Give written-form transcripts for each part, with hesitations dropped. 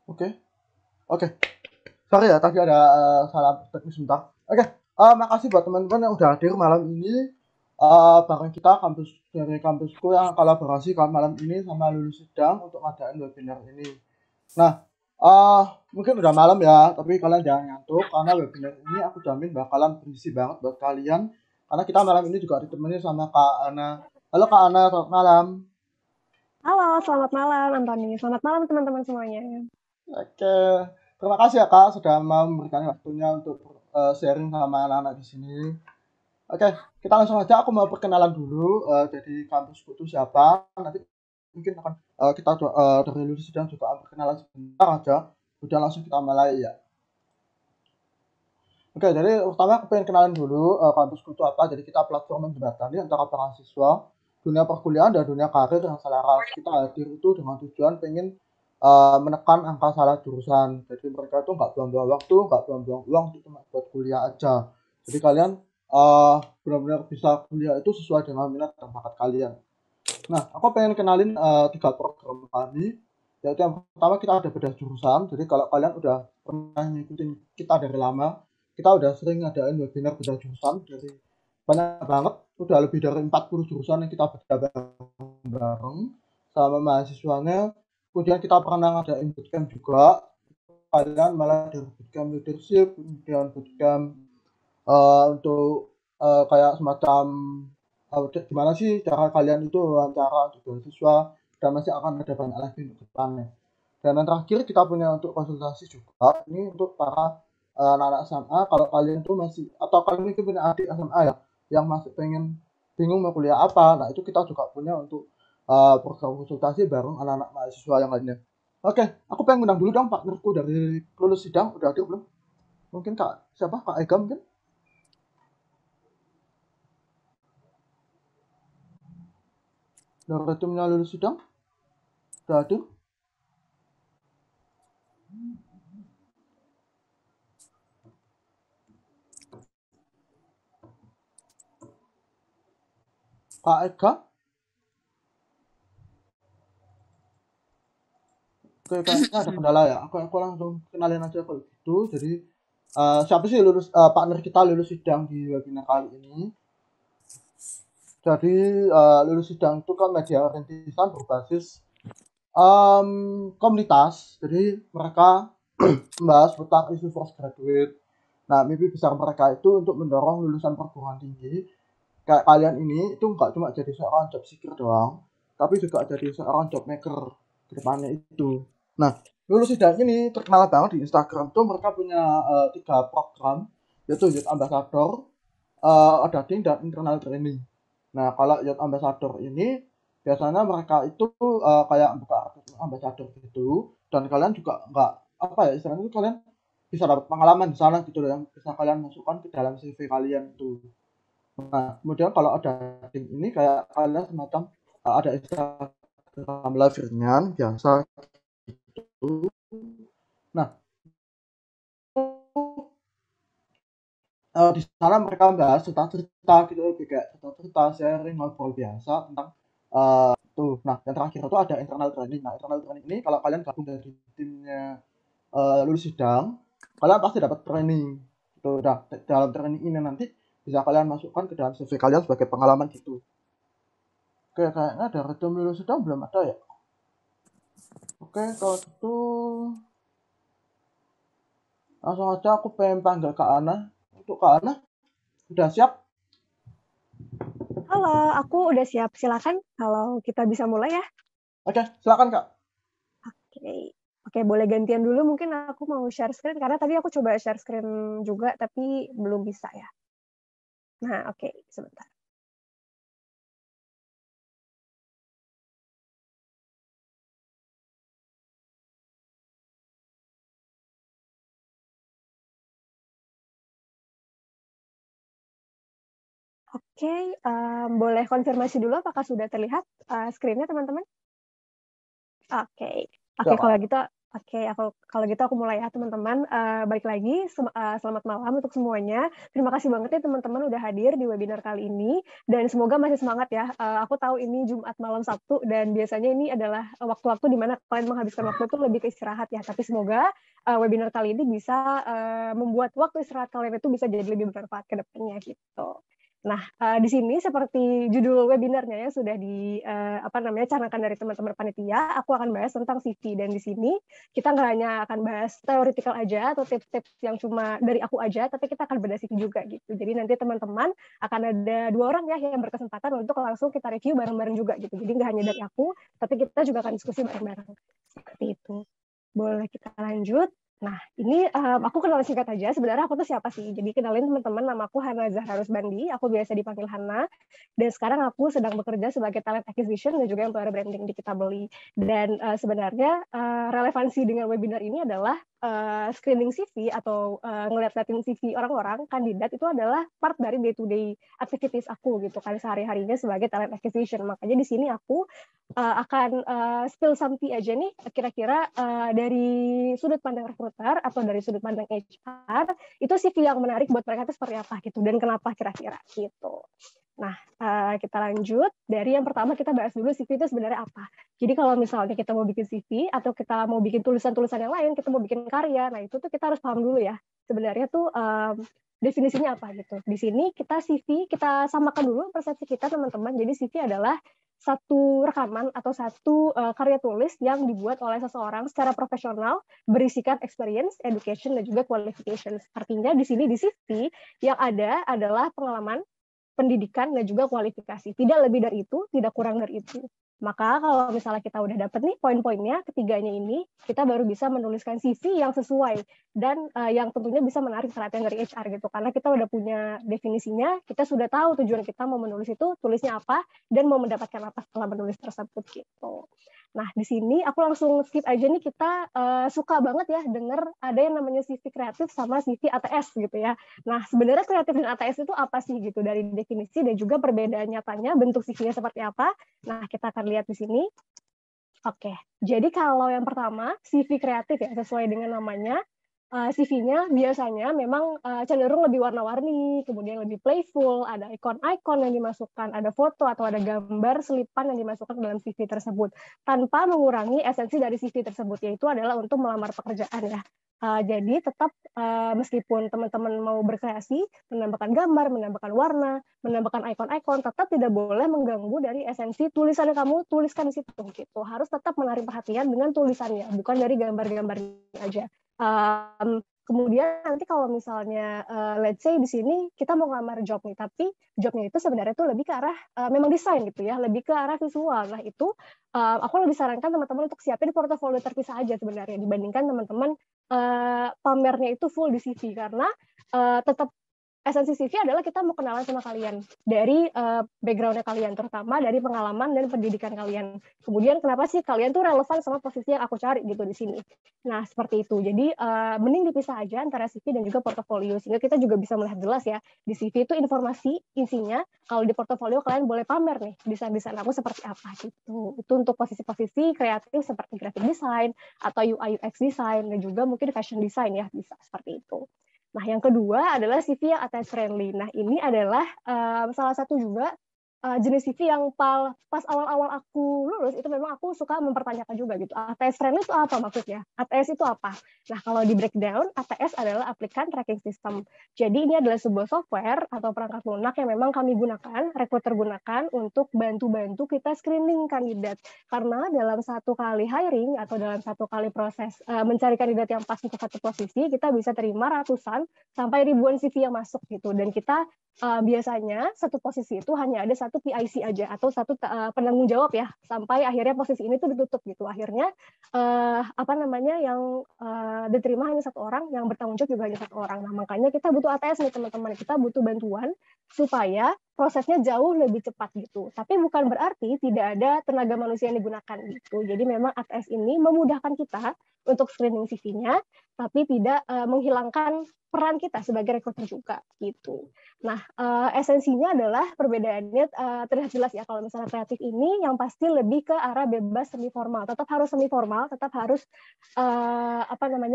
Oke, oke. Sorry ya, tadi ada salah teknis sebentar. Oke, makasih buat teman-teman yang udah hadir malam ini. Bareng kita dari kampusku yang kolaborasi malam ini sama Lulus Sidang untuk ngadain webinar ini. Nah, mungkin udah malam ya, tapi kalian jangan ngantuk karena webinar ini aku jamin bakalan berisi banget buat kalian. Karena kita malam ini juga ditemani sama Kak Ana. Halo Kak Ana, selamat malam. Halo, selamat malam Antoni. Selamat malam teman-teman semuanya. Oke, terima kasih ya Kak sudah mau memberikan waktunya untuk sharing sama anak-anak di sini. Oke, kita langsung aja. Aku mau perkenalan dulu. Jadi kampusku itu siapa? Nanti mungkin akan kita dari lulus sidang juga akan perkenalan sebentar aja. Udah langsung kita mulai ya. Oke, jadi pertama aku pengen kenalin dulu kampusku itu apa. Jadi kita platform menjembatani antara para siswa, dunia perkuliahan dan dunia karir yang selaras. Kita hadir itu dengan tujuan pengen menekan angka salah jurusan. Jadi mereka itu nggak buang-buang waktu, nggak buang-buang uang untuk cuma buat kuliah aja. Jadi kalian benar-benar bisa kuliah itu sesuai dengan minat dan bakat kalian. Nah, aku pengen kenalin 3 program kami. Yaitu yang pertama kita ada bedah jurusan. Jadi kalau kalian udah pernah ngikutin kita dari lama, kita udah sering ngadain webinar bedah jurusan dari banyak banget, udah lebih dari 40 jurusan yang kita bedah bareng sama mahasiswanya. Kemudian kita pernah ngadain bootcamp juga. Kalian malah dari bootcamp leadership, kemudian bootcamp untuk kayak semacam gimana sih cara kalian itu wawancara untuk beasiswa dan masih akan ada banyak lagi untuk depannya. Dan yang terakhir kita punya untuk konsultasi juga ini untuk para anak-anak SMA. Kalau kalian tuh masih atau kalian mungkin punya adik SMA ya yang masih pengen bingung mau kuliah apa, nah itu kita juga punya untuk program konsultasi bareng anak-anak mahasiswa yang lainnya. Oke, aku pengen undang dulu dong partnerku dari lulus sidang, udah hadir belum? Mungkin Kak siapa? Kak Ega mungkin? Dari timnya lulus sidang, udah hadir? Kak Ega? Oke, kayaknya ada kendala ya. Aku langsung kenalin aja kalau gitu. Jadi siapa sih partner kita lulus sidang di webinar kali ini? Jadi lulus sidang itu kan media rintisan berbasis komunitas. Jadi mereka membahas tentang isu fresh graduate. Nah, mimpi besar mereka itu untuk mendorong lulusan perguruan tinggi kayak kalian ini itu nggak cuma jadi seorang job seeker doang, tapi juga jadi seorang job maker ke depannya itu. Nah, lulus sidang ini terkenal banget di Instagram tuh mereka punya 3 program, yaitu Youth Ambassador, Adading, dan Internal Training. Nah, kalau Youth Ambassador ini biasanya mereka itu kayak buka akun ambassador gitu, dan kalian juga nggak apa ya istilahnya itu kalian bisa dapat pengalaman di sana gitu loh yang bisa kalian masukkan ke dalam CV kalian tuh. Nah, kemudian kalau ada tim ini kayak kalian semacam ada Instagram live ringan biasa gitu. Nah, di sana mereka bahas tentang cerita gitu lebih kayak cerita sharing ngobrol biasa tentang tuh. Nah, yang terakhir itu ada internal training. Nah, internal training ini kalau kalian gabung dari timnya lulus sidang, kalian pasti dapat training. Gitu. Nah, dalam training ini nanti bisa kalian masukkan ke dalam CV kalian sebagai pengalaman gitu. Oke, kayaknya dari tim lulus sidang belum ada ya. Oke, kalau gitu langsung aja aku pengen panggil Kak Ana. Untuk Kak Ana, udah siap? Halo, aku udah siap. Silakan kalau kita bisa mulai ya. Oke, silakan Kak. Oke. Oke, boleh gantian dulu. Mungkin aku mau share screen karena tadi aku coba share screen juga tapi belum bisa ya. Nah, oke, sebentar. Oke, boleh konfirmasi dulu apakah sudah terlihat screen-nya teman-teman? Oke. Oke, Udah kalau Kak. gitu Oke, kalau gitu aku mulai ya teman-teman. Balik lagi, selamat malam untuk semuanya. Terima kasih banget ya teman-teman udah hadir di webinar kali ini, dan semoga masih semangat ya. Aku tahu ini Jumat malam Sabtu, dan biasanya ini adalah waktu-waktu di mana kalian menghabiskan waktu itu lebih ke istirahat ya. Tapi semoga webinar kali ini bisa membuat waktu istirahat kalian itu bisa jadi lebih bermanfaat ke depannya gitu. Nah, di sini seperti judul webinarnya yang sudah canangkan dari teman-teman panitia, aku akan bahas tentang CV, dan di sini kita nggak hanya akan bahas teoritikal aja atau tips-tips yang cuma dari aku aja, tapi kita akan bedah CV juga gitu. Jadi nanti teman-teman akan ada 2 orang ya yang berkesempatan untuk langsung kita review bareng-bareng juga gitu. Jadi nggak hanya dari aku, tapi kita juga akan diskusi bareng-bareng. Seperti itu. Boleh kita lanjut. Nah, ini aku kenalin singkat aja. Sebenarnya aku tuh siapa sih? Jadi kenalin teman-teman, nama aku Hana Zahra Rusbandi. Aku biasa dipanggil Hana. Dan sekarang aku sedang bekerja sebagai talent acquisition dan juga employer branding di Kitabeli. Dan sebenarnya relevansi dengan webinar ini adalah screening CV atau ngeliat-liatin CV orang-orang, kandidat itu adalah part dari day-to-day activities aku gitu kan, sehari-harinya sebagai talent acquisition. Makanya di sini aku akan spill something aja nih, kira-kira dari sudut pandang recruiter atau dari sudut pandang HR, itu CV yang menarik buat mereka itu seperti apa gitu, dan kenapa kira-kira gitu. Nah, kita lanjut. Dari yang pertama kita bahas dulu CV itu sebenarnya apa. Jadi kalau misalnya kita mau bikin CV atau kita mau bikin tulisan-tulisan yang lain, kita mau bikin karya, nah itu tuh kita harus paham dulu ya. Sebenarnya tuh definisinya apa gitu. Di sini kita CV, kita samakan dulu persepsi kita teman-teman. Jadi CV adalah satu rekaman atau satu karya tulis yang dibuat oleh seseorang secara profesional, berisikan experience, education, dan juga qualifications. Artinya di sini di CV yang ada adalah pengalaman, pendidikan, dan juga kualifikasi. Tidak lebih dari itu, tidak kurang dari itu. Maka kalau misalnya kita udah dapet nih poin-poinnya, ketiganya ini, kita baru bisa menuliskan CV yang sesuai dan yang tentunya bisa menarik perhatian dari HR gitu. Karena kita udah punya definisinya, kita sudah tahu tujuan kita mau menulis itu, tulisnya apa, dan mau mendapatkan apa setelah menulis tersebut gitu. Nah, di sini aku langsung skip aja nih, kita suka banget ya denger ada yang namanya CV kreatif sama CV ATS gitu ya. Nah, sebenarnya kreatif dan ATS itu apa sih gitu, dari definisi dan juga perbedaan nyatanya, bentuk CV-nya seperti apa. Nah, kita akan lihat di sini. Oke, jadi kalau yang pertama, CV kreatif ya, sesuai dengan namanya, CV-nya biasanya memang cenderung lebih warna-warni, kemudian lebih playful, ada ikon-ikon yang dimasukkan, ada foto atau ada gambar selipan yang dimasukkan ke dalam CV tersebut, tanpa mengurangi esensi dari CV tersebut, yaitu adalah untuk melamar pekerjaan ya. Jadi tetap meskipun teman-teman mau berkreasi, menambahkan gambar, menambahkan warna, menambahkan ikon-ikon, tetap tidak boleh mengganggu dari esensi tulisan yang kamu tuliskan di situ. Gitu. Harus tetap menarik perhatian dengan tulisannya, bukan dari gambar-gambarnya aja. Kemudian nanti kalau misalnya let's say di sini kita mau ngelamar job nih, tapi jobnya itu sebenarnya tuh lebih ke arah memang desain gitu ya, lebih ke arah visual. Nah itu aku lebih sarankan teman-teman untuk siapin portofolio terpisah aja sebenarnya, dibandingkan teman-teman pamernya itu full di CV, karena tetap esensi CV adalah kita mau kenalan sama kalian dari background-nya kalian, terutama dari pengalaman dan pendidikan kalian. Kemudian kenapa sih kalian tuh relevan sama posisi yang aku cari gitu di sini. Nah, seperti itu. Jadi mending dipisah aja antara CV dan juga portofolio, sehingga kita juga bisa melihat jelas ya. Di CV itu informasi isinya, kalau di portofolio kalian boleh pamer nih, desain-desain aku seperti apa gitu. Itu untuk posisi-posisi kreatif seperti graphic design atau UI UX design, dan juga mungkin fashion design ya, bisa seperti itu. Nah, yang kedua adalah CV yang attach friendly. Nah, ini adalah salah satu juga jenis CV yang pas awal-awal aku lulus itu memang aku suka mempertanyakan juga gitu. ATS friendly itu apa maksudnya? ATS itu apa? Nah, kalau di breakdown, ATS adalah Applicant Tracking System. Jadi ini adalah sebuah software atau perangkat lunak yang memang kami gunakan, recruiter gunakan untuk bantu-bantu kita screening kandidat. Karena dalam satu kali hiring atau dalam satu kali proses mencari kandidat yang pas untuk satu posisi, kita bisa terima ratusan sampai ribuan CV yang masuk gitu. Dan kita biasanya satu posisi itu hanya ada satu PIC aja atau satu penanggung jawab ya, sampai akhirnya posisi ini tuh ditutup gitu. Akhirnya yang diterima hanya satu orang, yang bertanggung jawab juga hanya satu orang. Nah, makanya kita butuh ATS nih teman-teman, kita butuh bantuan supaya prosesnya jauh lebih cepat gitu. Tapi bukan berarti tidak ada tenaga manusia yang digunakan gitu. Jadi memang ATS ini memudahkan kita untuk screening CV-nya, tapi tidak menghilangkan peran kita sebagai rekruter juga gitu. Nah, esensinya adalah perbedaannya terlihat jelas ya kalau misalnya kreatif ini yang pasti lebih ke arah bebas semi formal, tetap harus semi formal, tetap harus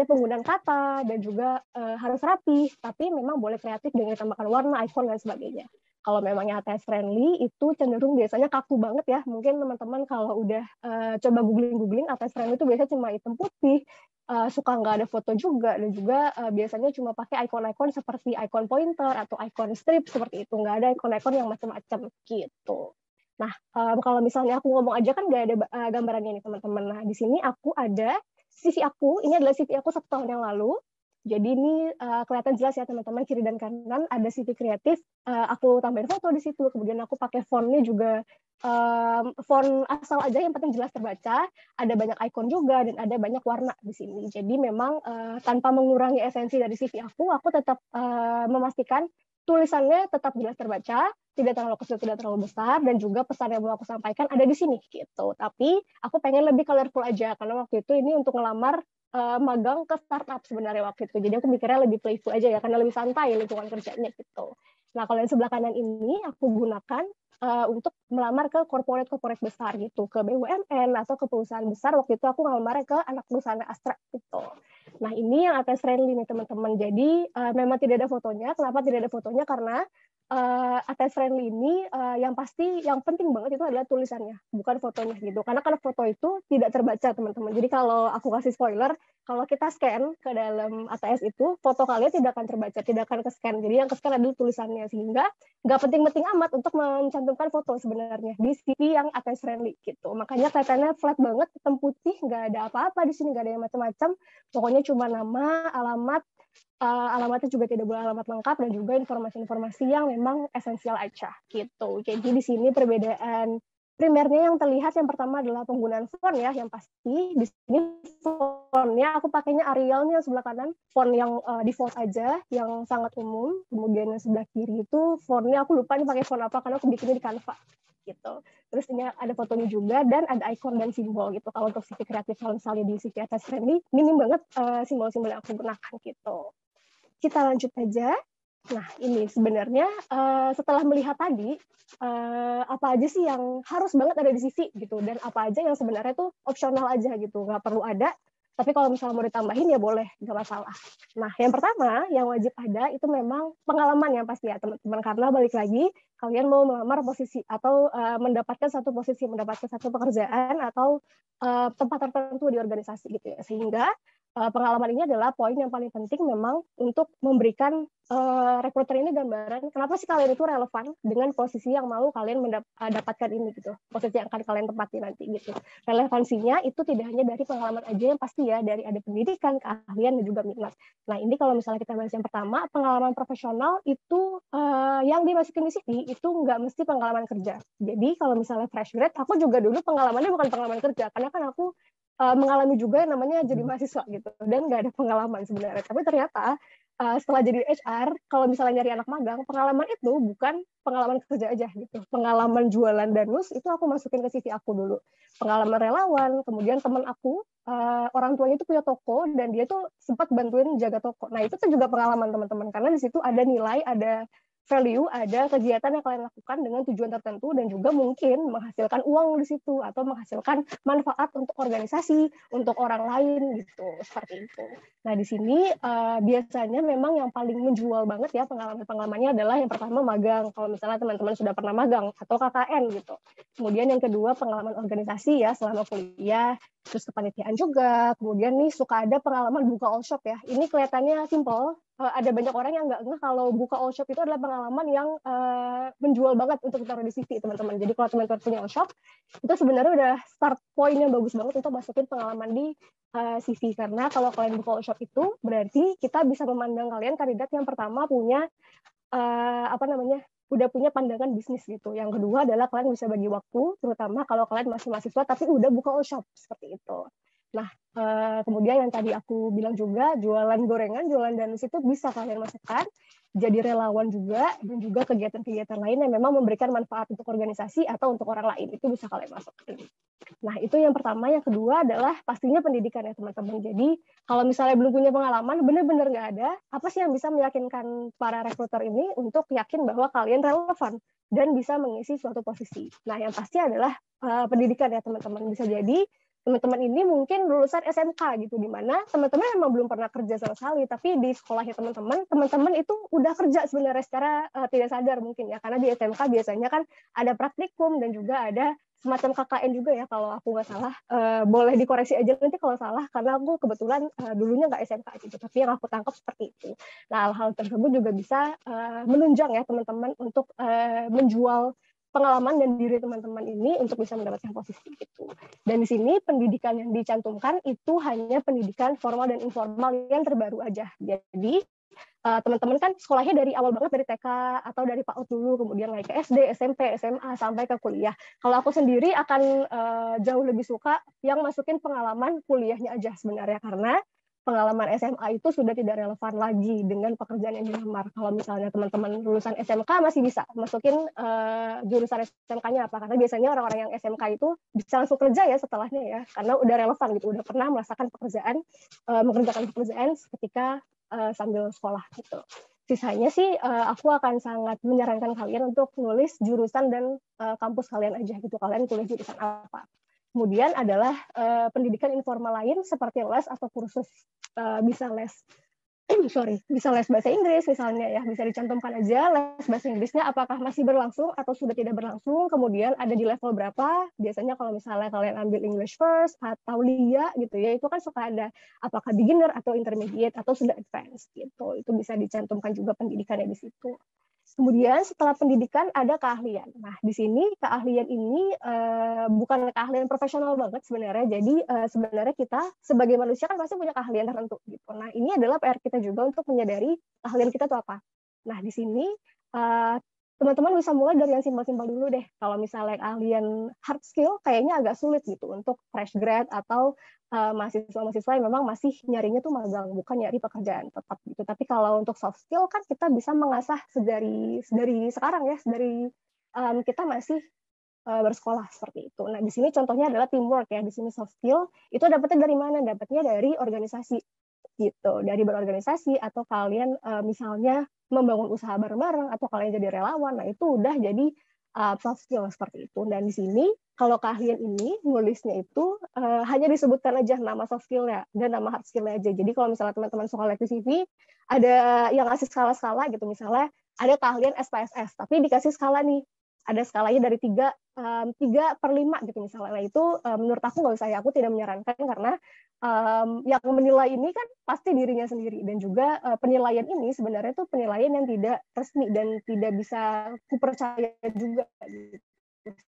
penggunaan kata dan juga harus rapi, tapi memang boleh kreatif dengan tambahkan warna, icon dan sebagainya. Kalau memangnya ATS friendly itu cenderung biasanya kaku banget ya. Mungkin teman-teman kalau udah coba googling ATS friendly itu biasanya cuma hitam putih, suka nggak ada foto juga, dan juga biasanya cuma pakai icon-icon seperti icon pointer atau icon strip seperti itu, nggak ada icon-icon yang macam-macam gitu. Nah, kalau misalnya aku ngomong aja kan nggak ada gambarannya nih teman-teman. Nah, di sini aku ada CV aku, ini adalah CV aku 1 tahun yang lalu. Jadi ini kelihatan jelas ya teman-teman, kiri dan kanan ada CV kreatif. Aku tambahin foto di situ, kemudian aku pakai fontnya juga font asal aja yang penting jelas terbaca. Ada banyak icon juga dan ada banyak warna di sini. Jadi memang tanpa mengurangi esensi dari CV aku tetap memastikan tulisannya tetap jelas terbaca, tidak terlalu kecil, tidak terlalu besar, dan juga pesan yang mau aku sampaikan ada di sini gitu. Tapi aku pengen lebih colorful aja karena waktu itu ini untuk ngelamar magang ke startup sebenarnya waktu itu. Jadi aku mikirnya lebih playful aja ya karena lebih santai lingkungan kerjanya gitu. Nah, kalau yang sebelah kanan ini aku gunakan untuk melamar ke corporate besar gitu, ke BUMN atau ke perusahaan besar. Waktu itu aku ngelamar ke anak perusahaan Astra gitu. Nah, ini yang ATS friendly nih teman-teman. Jadi memang tidak ada fotonya. Kenapa tidak ada fotonya? Karena ATS friendly ini yang pasti yang penting banget itu adalah tulisannya, bukan fotonya gitu. Karena foto itu tidak terbaca teman-teman. Jadi kalau aku kasih spoiler, kalau kita scan ke dalam ATS itu, foto kalian tidak akan terbaca, tidak akan ke-scan. Jadi yang ke-scan adalah tulisannya, sehingga nggak penting-penting amat untuk mencantumkan foto sebenarnya di CV yang ATS friendly gitu. Makanya kelihatannya flat banget, hitam putih, nggak ada apa-apa di sini, nggak ada yang macam-macam. Pokoknya cuma nama, alamat, alamatnya juga tidak boleh alamat lengkap, dan juga informasi-informasi yang memang esensial aja gitu. Jadi di sini perbedaan primernya yang terlihat yang pertama adalah penggunaan font ya, yang pasti di sini fontnya aku pakainya Arialnya sebelah kanan, font yang default aja, yang sangat umum. Kemudian yang sebelah kiri itu fontnya aku lupa nih pakai font apa karena aku bikinnya di Canva gitu. Terus ini ada fotonya juga dan ada icon dan simbol gitu. Kalau untuk CV kreatif kalau misalnya di CV ATS friendly minim banget simbol-simbol yang aku gunakan gitu. Kita lanjut aja. Nah, ini sebenarnya setelah melihat tadi, apa aja sih yang harus banget ada di CV gitu, dan apa aja yang sebenarnya tuh opsional aja gitu, nggak perlu ada, tapi kalau misalnya mau ditambahin ya boleh, nggak masalah. Nah, yang pertama yang wajib ada itu memang pengalaman yang pasti ya teman-teman, karena balik lagi, kalian mau melamar posisi atau mendapatkan satu posisi, mendapatkan satu pekerjaan atau tempat tertentu di organisasi gitu ya, sehingga pengalaman ini adalah poin yang paling penting memang untuk memberikan rekruter ini gambaran kenapa sih kalian itu relevan dengan posisi yang mau kalian dapatkan ini gitu, posisi yang akan kalian tempati nanti gitu. Relevansinya itu tidak hanya dari pengalaman aja yang pasti ya, dari ada pendidikan, keahlian, dan juga minat. Nah, ini kalau misalnya kita bahas yang pertama, pengalaman profesional itu yang dimasukin di CV itu nggak mesti pengalaman kerja. Jadi kalau misalnya fresh grad, aku juga dulu pengalamannya bukan pengalaman kerja, karena kan aku mengalami juga yang namanya jadi mahasiswa gitu, dan nggak ada pengalaman sebenarnya. Tapi ternyata setelah jadi HR, kalau misalnya nyari anak magang, pengalaman itu bukan pengalaman kerja aja gitu. Pengalaman jualan danus itu aku masukin ke CV aku dulu. Pengalaman relawan, kemudian teman aku orang tuanya itu punya toko dan dia tuh sempat bantuin jaga toko. Nah, itu tuh juga pengalaman teman-teman, karena di situ ada nilai, ada value, ada kegiatan yang kalian lakukan dengan tujuan tertentu dan juga mungkin menghasilkan uang di situ atau menghasilkan manfaat untuk organisasi, untuk orang lain gitu, seperti itu. Nah, di sini biasanya memang yang paling menjual banget ya pengalaman-pengalamannya adalah yang pertama magang, kalau misalnya teman-teman sudah pernah magang, atau KKN gitu. Kemudian yang kedua pengalaman organisasi ya selama kuliah, terus kepanitiaan juga. Kemudian nih suka ada pengalaman buka all shop ya. Ini kelihatannya simple, ada banyak orang yang nggak ngeh kalau buka all shop itu adalah pengalaman yang menjual banget untuk ditaruh di CV teman-teman. Jadi kalau teman-teman punya all shop, itu sebenarnya udah start point yang bagus banget untuk masukin pengalaman di CV, karena kalau kalian buka all shop itu berarti kita bisa memandang kalian kandidat yang pertama punya udah punya pandangan bisnis gitu. Yang kedua adalah kalian bisa bagi waktu, terutama kalau kalian masih mahasiswa tapi udah buka all shop seperti itu. Nah, kemudian yang tadi aku bilang juga, jualan gorengan, jualan danus itu bisa kalian masukkan, jadi relawan juga, dan juga kegiatan-kegiatan lain yang memang memberikan manfaat untuk organisasi atau untuk orang lain, itu bisa kalian masukkan. Nah, itu yang pertama. Yang kedua adalah pastinya pendidikan ya teman-teman. Jadi kalau misalnya belum punya pengalaman, benar-benar nggak ada, apa sih yang bisa meyakinkan para rekruter ini untuk yakin bahwa kalian relevan dan bisa mengisi suatu posisi. Nah, yang pasti adalah pendidikan ya teman-teman. Bisa jadi teman-teman ini mungkin lulusan SMK gitu, di mana teman-teman memang belum pernah kerja sama sekali, tapi di sekolahnya teman-teman itu udah kerja sebenarnya secara tidak sadar mungkin ya, karena di SMK biasanya kan ada praktikum dan juga ada semacam KKN juga ya kalau aku nggak salah. Boleh dikoreksi aja nanti kalau salah, karena aku kebetulan dulunya nggak SMK gitu, tapi yang aku tangkap seperti itu. Nah, hal-hal tersebut juga bisa menunjang ya teman-teman untuk menjual pengalaman dan diri teman-teman ini untuk bisa mendapatkan posisi itu. Dan di sini pendidikan yang dicantumkan itu hanya pendidikan formal dan informal yang terbaru aja. Jadi teman-teman kan sekolahnya dari awal banget, dari TK atau dari PAUD dulu, kemudian naik ke SD, SMP, SMA, sampai ke kuliah. Kalau aku sendiri akan jauh lebih suka yang masukin pengalaman kuliahnya aja sebenarnya, karena pengalaman SMA itu sudah tidak relevan lagi dengan pekerjaan yang dilamar. Kalau misalnya teman-teman lulusan SMK masih bisa masukin jurusan SMK-nya apa, karena biasanya orang-orang yang SMK itu bisa langsung kerja ya setelahnya ya, karena udah relevan gitu, udah pernah merasakan pekerjaan, mengerjakan pekerjaan ketika sambil sekolah gitu. Sisanya sih aku akan sangat menyarankan kalian untuk nulis jurusan dan kampus kalian aja gitu. Kalian kuliah jurusan apa. Kemudian adalah pendidikan informal lain seperti les atau kursus, bisa les bisa les bahasa Inggris misalnya ya, bisa dicantumkan aja les bahasa Inggrisnya apakah masih berlangsung atau sudah tidak berlangsung, kemudian ada di level berapa. Biasanya kalau misalnya kalian ambil English first atau LIA gitu ya, itu kan suka ada apakah beginner atau intermediate atau sudah advance gitu. Itu bisa dicantumkan juga pendidikannya di situ. Kemudian setelah pendidikan ada keahlian. Nah, di sini keahlian ini bukan keahlian profesional banget sebenarnya. Jadi sebenarnya kita sebagai manusia kan pasti punya keahlian tertentu gitu. Nah, ini adalah PR kita juga untuk menyadari keahlian kita itu apa. Nah, di sini teman-teman bisa mulai dari yang simpel-simpel dulu deh. Kalau misalnya keahlian hard skill kayaknya agak sulit gitu untuk fresh grad atau mahasiswa-mahasiswa yang memang masih nyarinya tuh magang, bukan nyari pekerjaan tetap gitu. Tapi kalau untuk soft skill kan kita bisa mengasah dari sekarang ya, dari kita masih bersekolah seperti itu. Nah, di sini contohnya adalah teamwork ya. Di sini soft skill itu dapatnya dari mana? Dapatnya dari organisasi gitu, dari berorganisasi atau kalian misalnya membangun usaha bareng-bareng atau kalian jadi relawan. Nah, itu udah jadi soft skill seperti itu. Dan di sini kalau keahlian ini nulisnya itu hanya disebutkan aja nama soft skill-nya dan nama hard skill-nya aja. Jadi kalau misalnya teman-teman suka lihat di CV, ada yang ngasih skala-skala gitu, misalnya ada keahlian SPSS, tapi dikasih skala nih, ada skalanya dari 3/5 gitu misalnya. Nah, itu menurut aku nggak usah ya, aku tidak menyarankan karena yang menilai ini kan pasti dirinya sendiri, dan juga penilaian ini sebenarnya itu penilaian yang tidak resmi dan tidak bisa kupercaya juga gitu.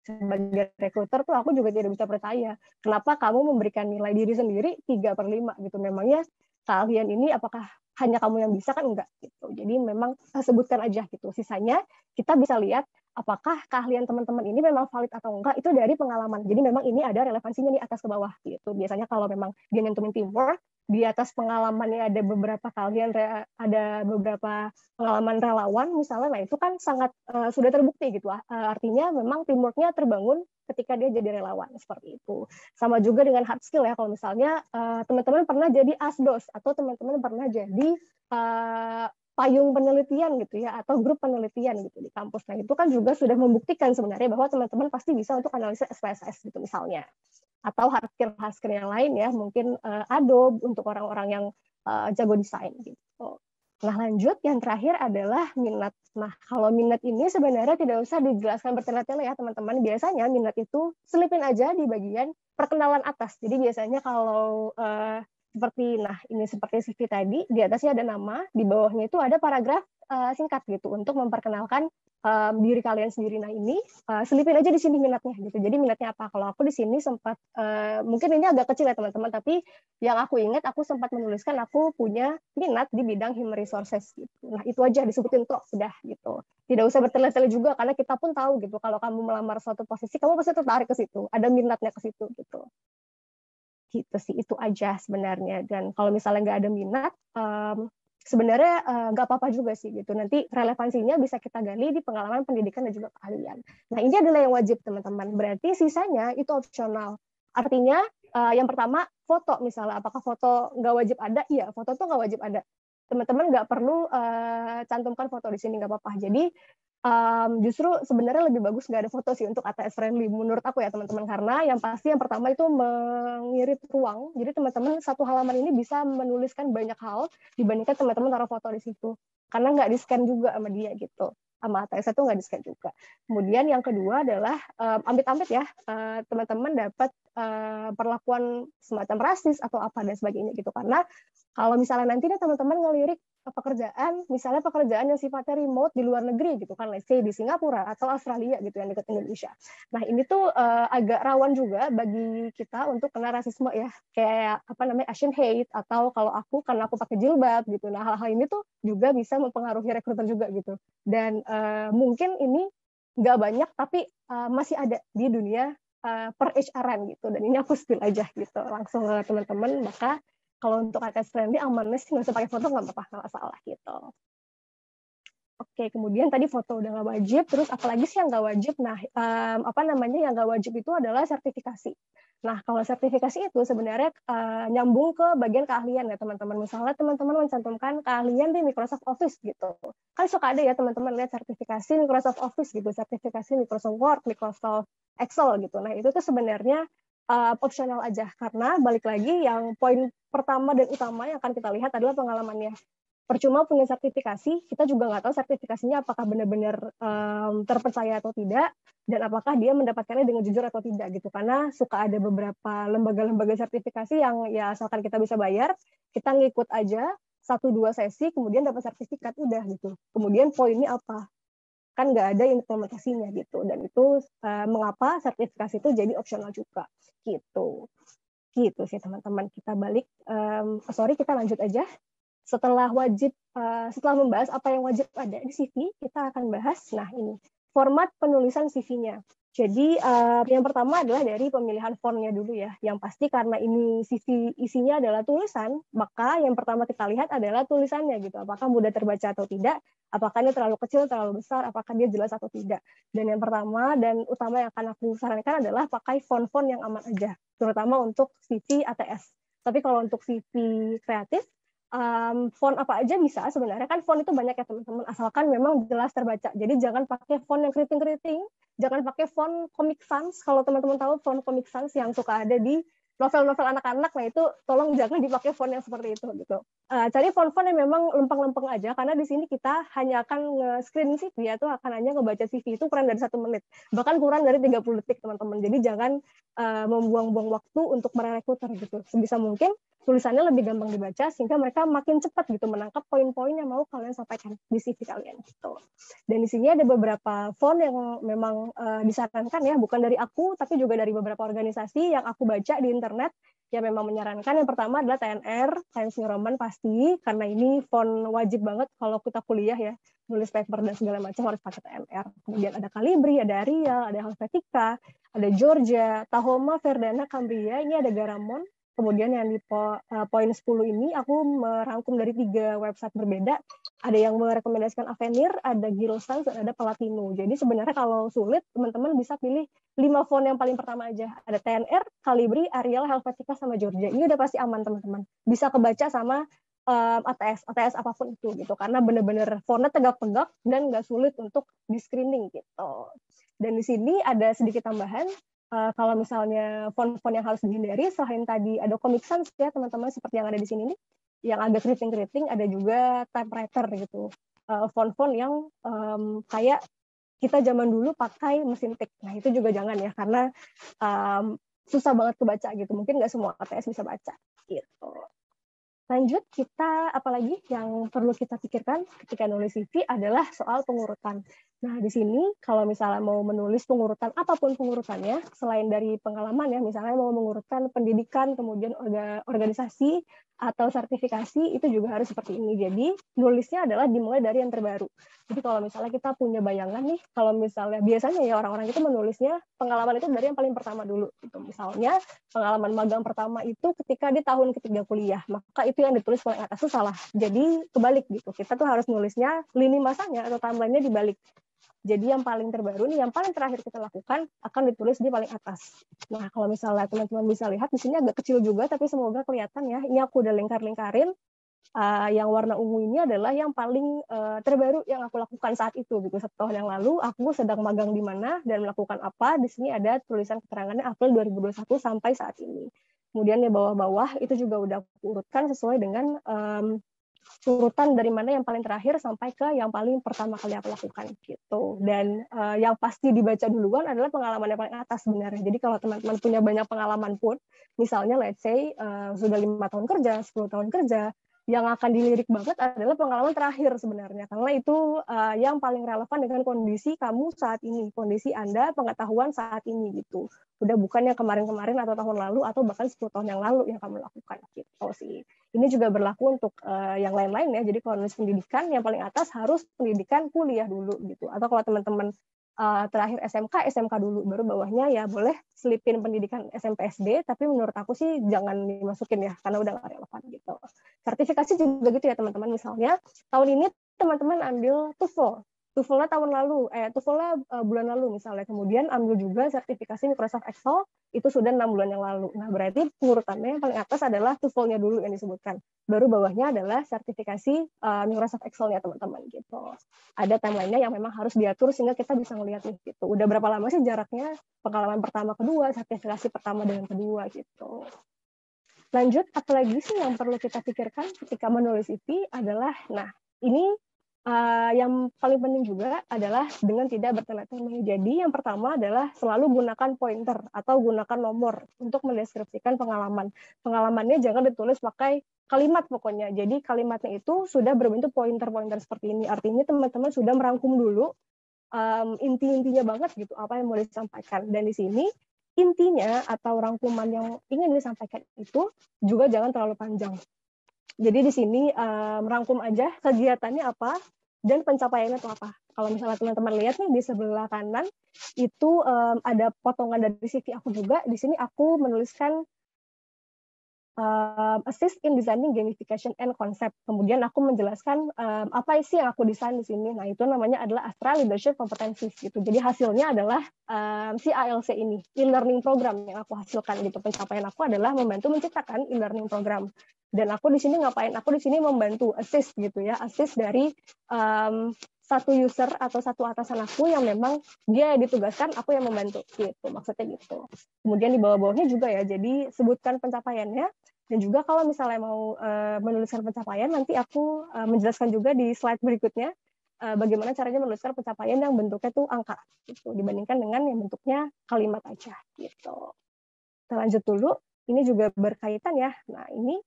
Sebagai rekruter tuh aku juga tidak bisa percaya kenapa kamu memberikan nilai diri sendiri 3/5 gitu. Memangnya keahlian ini apakah hanya kamu yang bisa, kan enggak gitu. Jadi memang sebutkan aja gitu. Sisanya kita bisa lihat apakah keahlian teman-teman ini memang valid atau enggak itu dari pengalaman. Jadi memang ini ada relevansinya nih atas ke bawah gitu. Biasanya kalau memang dia nyentuhin teamwork, di atas pengalamannya ada beberapa keahlian, ada beberapa pengalaman relawan misalnya, nah itu kan sangat sudah terbukti gitu. Artinya memang teamworknya terbangun ketika dia jadi relawan seperti itu. Sama juga dengan hard skill ya, kalau misalnya teman-teman pernah jadi asdos atau teman-teman pernah jadi payung penelitian gitu ya, atau grup penelitian gitu di kampus. Nah, itu kan juga sudah membuktikan sebenarnya bahwa teman-teman pasti bisa untuk analisis SPSS gitu misalnya. Atau hard skill yang lain ya, mungkin Adobe untuk orang-orang yang jago desain gitu. Nah, lanjut yang terakhir adalah minat. Nah, kalau minat ini sebenarnya tidak usah dijelaskan bertele-tele ya teman-teman. Biasanya minat itu selipin aja di bagian perkenalan atas. Jadi biasanya kalau seperti, nah ini seperti CV tadi, di atasnya ada nama, di bawahnya itu ada paragraf singkat gitu untuk memperkenalkan diri kalian sendiri. Nah, ini selipin aja di sini minatnya gitu. Jadi minatnya apa? Kalau aku di sini sempat mungkin ini agak kecil ya teman-teman, tapi yang aku ingat aku sempat menuliskan aku punya minat di bidang human resources gitu. Nah, itu aja disebutin tuh sudah gitu. Tidak usah bertele-tele juga, karena kita pun tahu gitu kalau kamu melamar suatu posisi kamu pasti tertarik ke situ, ada minatnya ke situ gitu. Gitu sih, itu aja sebenarnya. Dan kalau misalnya nggak ada minat, sebenarnya nggak apa-apa juga sih gitu. Nanti relevansinya bisa kita gali di pengalaman pendidikan dan juga keahlian. Nah, ini adalah yang wajib teman-teman. Berarti sisanya itu opsional. Artinya yang pertama foto misalnya, apakah foto nggak wajib ada? Iya, foto tuh nggak wajib ada. Teman-teman nggak perlu cantumkan foto di sini, nggak apa-apa. Jadi justru sebenarnya lebih bagus nggak ada foto sih untuk ATS friendly menurut aku ya teman-teman, karena yang pasti yang pertama itu mengirit ruang. Jadi teman-teman satu halaman ini bisa menuliskan banyak hal dibandingkan teman-teman taruh foto di situ, karena nggak di scan juga sama dia gitu, sama ATS itu nggak di scan juga. Kemudian yang kedua adalah amit-amit ya teman-teman dapat perlakuan semacam rasis atau apa dan sebagainya gitu, karena kalau misalnya nanti nih teman-teman ngelirik pekerjaan, misalnya pekerjaan yang sifatnya remote di luar negeri gitu kan, let's say di Singapura atau Australia gitu yang dekat Indonesia. Nah ini tuh agak rawan juga bagi kita untuk kena rasisme ya, kayak apa namanya Asian hate, atau kalau aku karena aku pakai jilbab gitu. Nah hal-hal ini tuh juga bisa mempengaruhi rekruter juga gitu. Dan mungkin ini nggak banyak tapi masih ada di dunia per HR-an gitu. Dan ini aku spill aja gitu langsung ke teman-teman. Maka kalau untuk ATS friendly amannya sih nggak usah pakai foto, nggak apa-apa, nggak masalah gitu. Oke, kemudian tadi foto udah nggak wajib, terus apalagi sih yang nggak wajib? Nah, apa namanya yang nggak wajib itu adalah sertifikasi. Nah, kalau sertifikasi itu sebenarnya nyambung ke bagian keahlian ya teman-teman. Misalnya teman-teman mencantumkan keahlian di Microsoft Office gitu. Kan suka ada ya teman-teman lihat sertifikasi Microsoft Office gitu, sertifikasi Microsoft Word, Microsoft Excel gitu. Nah, itu tuh sebenarnya opsional aja, karena balik lagi yang poin pertama dan utama yang akan kita lihat adalah pengalamannya. Percuma punya sertifikasi, kita juga nggak tahu sertifikasinya apakah benar-benar terpercaya atau tidak, dan apakah dia mendapatkannya dengan jujur atau tidak gitu. Karena suka ada beberapa lembaga-lembaga sertifikasi yang ya asalkan kita bisa bayar, kita ngikut aja 1-2 sesi, kemudian dapat sertifikat udah gitu. Kemudian poinnya apa? Kan nggak ada implementasinya gitu. Dan itu mengapa sertifikasi itu jadi opsional juga gitu. Gitu sih teman-teman. Kita balik, kita lanjut aja. Setelah membahas apa yang wajib ada di CV, kita akan bahas, nah ini, format penulisan CV-nya. Jadi yang pertama adalah dari pemilihan fontnya dulu ya. Yang pasti karena ini CV isinya adalah tulisan, maka yang pertama kita lihat adalah tulisannya gitu. Apakah mudah terbaca atau tidak, apakah ini terlalu kecil, terlalu besar, apakah dia jelas atau tidak. Dan yang pertama dan utama yang akan aku sarankan adalah pakai font-font yang aman aja, terutama untuk CV ATS. Tapi kalau untuk CV kreatif, font apa aja bisa sebenarnya, kan font itu banyak ya teman-teman, asalkan memang jelas terbaca. Jadi jangan pakai font yang keriting-keriting, jangan pakai font Comic Sans. Kalau teman-teman tahu font Comic Sans yang suka ada di novel-novel anak-anak, nah itu tolong jangan dipakai font yang seperti itu gitu. Cari font-font yang memang lempeng-lempeng aja, karena di sini kita hanya akan nge-screen CV, atau akan hanya ngebaca CV itu kurang dari 1 menit, bahkan kurang dari 30 detik teman-teman. Jadi jangan membuang-buang waktu untuk merekruter gitu. Sebisa mungkin tulisannya lebih gampang dibaca sehingga mereka makin cepat gitu menangkap poin-poin yang mau kalian sampaikan di CV kalian gitu. Dan di sini ada beberapa font yang memang disarankan ya, bukan dari aku tapi juga dari beberapa organisasi yang aku baca di internet yang memang menyarankan. Yang pertama adalah TNR, Times New Roman pasti, karena ini font wajib banget kalau kita kuliah ya, nulis paper dan segala macam harus pakai TNR. Kemudian ada Calibri, ada Arial, ada Helvetica, ada Georgia, Tahoma, Verdana, Cambria, ini ada Garamond. Kemudian yang di poin 10 ini aku merangkum dari 3 website berbeda. Ada yang merekomendasikan Avenir, ada Girosans, dan ada Palatino. Jadi sebenarnya kalau sulit, teman-teman bisa pilih 5 font yang paling pertama aja. Ada TNR, Calibri, Arial, Helvetica, sama Georgia. Ini udah pasti aman teman-teman. Bisa kebaca sama ATS apapun itu gitu. Karena benar-benar fontnya tegak-tegak dan nggak sulit untuk di-screening gitu. Dan di sini ada sedikit tambahan. Kalau misalnya font-font yang harus dihindari, selain tadi ada Comic Sans ya teman-teman, seperti yang ada di sini nih, yang agak keriting-keriting, ada juga typewriter gitu. Font-font yang kayak kita zaman dulu pakai mesin tik. Nah itu juga jangan ya, karena susah banget kebaca gitu. Mungkin nggak semua ATS bisa baca gitu. Lanjut, kita apalagi yang perlu kita pikirkan ketika nulis CV adalah soal pengurutan. Nah, di sini kalau misalnya mau menulis pengurutan, apapun pengurutannya, selain dari pengalaman ya, misalnya mau mengurutkan pendidikan, kemudian organisasi, atau sertifikasi, itu juga harus seperti ini. Jadi, nulisnya adalah dimulai dari yang terbaru. Jadi, kalau misalnya kita punya bayangan nih, kalau misalnya biasanya ya orang-orang itu menulisnya pengalaman itu dari yang paling pertama dulu. Gitu. Misalnya, pengalaman magang pertama itu ketika di tahun ketiga kuliah, maka itu yang ditulis paling atas itu salah. Jadi, kebalik gitu. Kita tuh harus nulisnya lini masanya atau timeline-nya dibalik. Jadi yang paling terbaru nih, yang paling terakhir kita lakukan akan ditulis di paling atas. Nah, kalau misalnya teman-teman bisa lihat di sini agak kecil juga, tapi semoga kelihatan ya. Ini aku udah lingkar-lingkarin. Yang warna ungu ini adalah yang paling terbaru yang aku lakukan saat itu gitu. 1 tahun yang lalu aku sedang magang di mana dan melakukan apa. Di sini ada tulisan keterangannya April 2021 sampai saat ini. Kemudian di bawah-bawah itu juga udah aku urutkan sesuai dengan urutan dari mana yang paling terakhir sampai ke yang paling pertama kali aku lakukan gitu. Dan yang pasti dibaca duluan adalah pengalaman yang paling atas sebenarnya. Jadi kalau teman-teman punya banyak pengalaman pun, misalnya let's say sudah 5 tahun kerja, 10 tahun kerja, yang akan dilirik banget adalah pengalaman terakhir sebenarnya, karena itu yang paling relevan dengan kondisi kamu saat ini, kondisi Anda, pengetahuan saat ini gitu. Udah bukan yang kemarin-kemarin atau tahun lalu atau bahkan 10 tahun yang lalu yang kamu lakukan gitu sih. Ini juga berlaku untuk yang lain-lain ya. Jadi kalau nulis pendidikan yang paling atas harus pendidikan kuliah dulu gitu. Atau kalau teman-teman terakhir SMK dulu, baru bawahnya ya boleh selipin pendidikan SMP SD, tapi menurut aku sih jangan dimasukin ya, karena udah gak relevan gitu. Sertifikasi juga gitu ya teman-teman, misalnya tahun ini teman-teman ambil TOEFL, TOEFL-nya tahun lalu, TOEFL-nya bulan lalu misalnya, kemudian ambil juga sertifikasi Microsoft Excel, itu sudah 6 bulan yang lalu. Nah, berarti urutannya yang paling atas adalah TOEFL-nya dulu yang disebutkan. Baru bawahnya adalah sertifikasi Microsoft Excel-nya teman-teman gitu. Ada timeline-nya yang memang harus diatur sehingga kita bisa melihat nih gitu. Udah berapa lama sih jaraknya pengalaman pertama kedua, sertifikasi pertama dengan kedua gitu. Lanjut, apalagi sih yang perlu kita pikirkan ketika menulis CV adalah, nah ini yang paling penting juga adalah dengan tidak bertele-tele. Jadi yang pertama adalah selalu gunakan pointer atau gunakan nomor untuk mendeskripsikan pengalaman. Pengalamannya jangan ditulis pakai kalimat pokoknya. Jadi kalimatnya itu sudah berbentuk pointer-pointer seperti ini. Artinya teman-teman sudah merangkum dulu inti-intinya banget gitu apa yang mau disampaikan. Dan di sini intinya atau rangkuman yang ingin disampaikan itu juga jangan terlalu panjang. Jadi di sini merangkum aja kegiatannya apa dan pencapaiannya itu apa. Kalau misalnya teman-teman lihat nih di sebelah kanan itu ada potongan dari CV aku juga. Di sini aku menuliskan assist in designing gamification and concept. Kemudian aku menjelaskan apa sih yang aku desain di sini. Nah, itu namanya adalah Astra Leadership Competencies gitu. Jadi hasilnya adalah si ALC ini, e-learning program yang aku hasilkan gitu. Pencapaian aku adalah membantu menciptakan e-learning program. Dan aku di sini ngapain? Aku di sini membantu assist gitu ya, assist dari satu user atau satu atasan aku yang memang dia ditugaskan, aku yang membantu gitu, maksudnya gitu. Kemudian di bawah-bawahnya juga ya, jadi sebutkan pencapaiannya. Dan juga kalau misalnya mau menuliskan pencapaian, nanti aku menjelaskan juga di slide berikutnya bagaimana caranya menuliskan pencapaian yang bentuknya tuh angka, gitu, dibandingkan dengan yang bentuknya kalimat aja, gitu. Kita lanjut dulu. Ini juga berkaitan ya. Nah, ini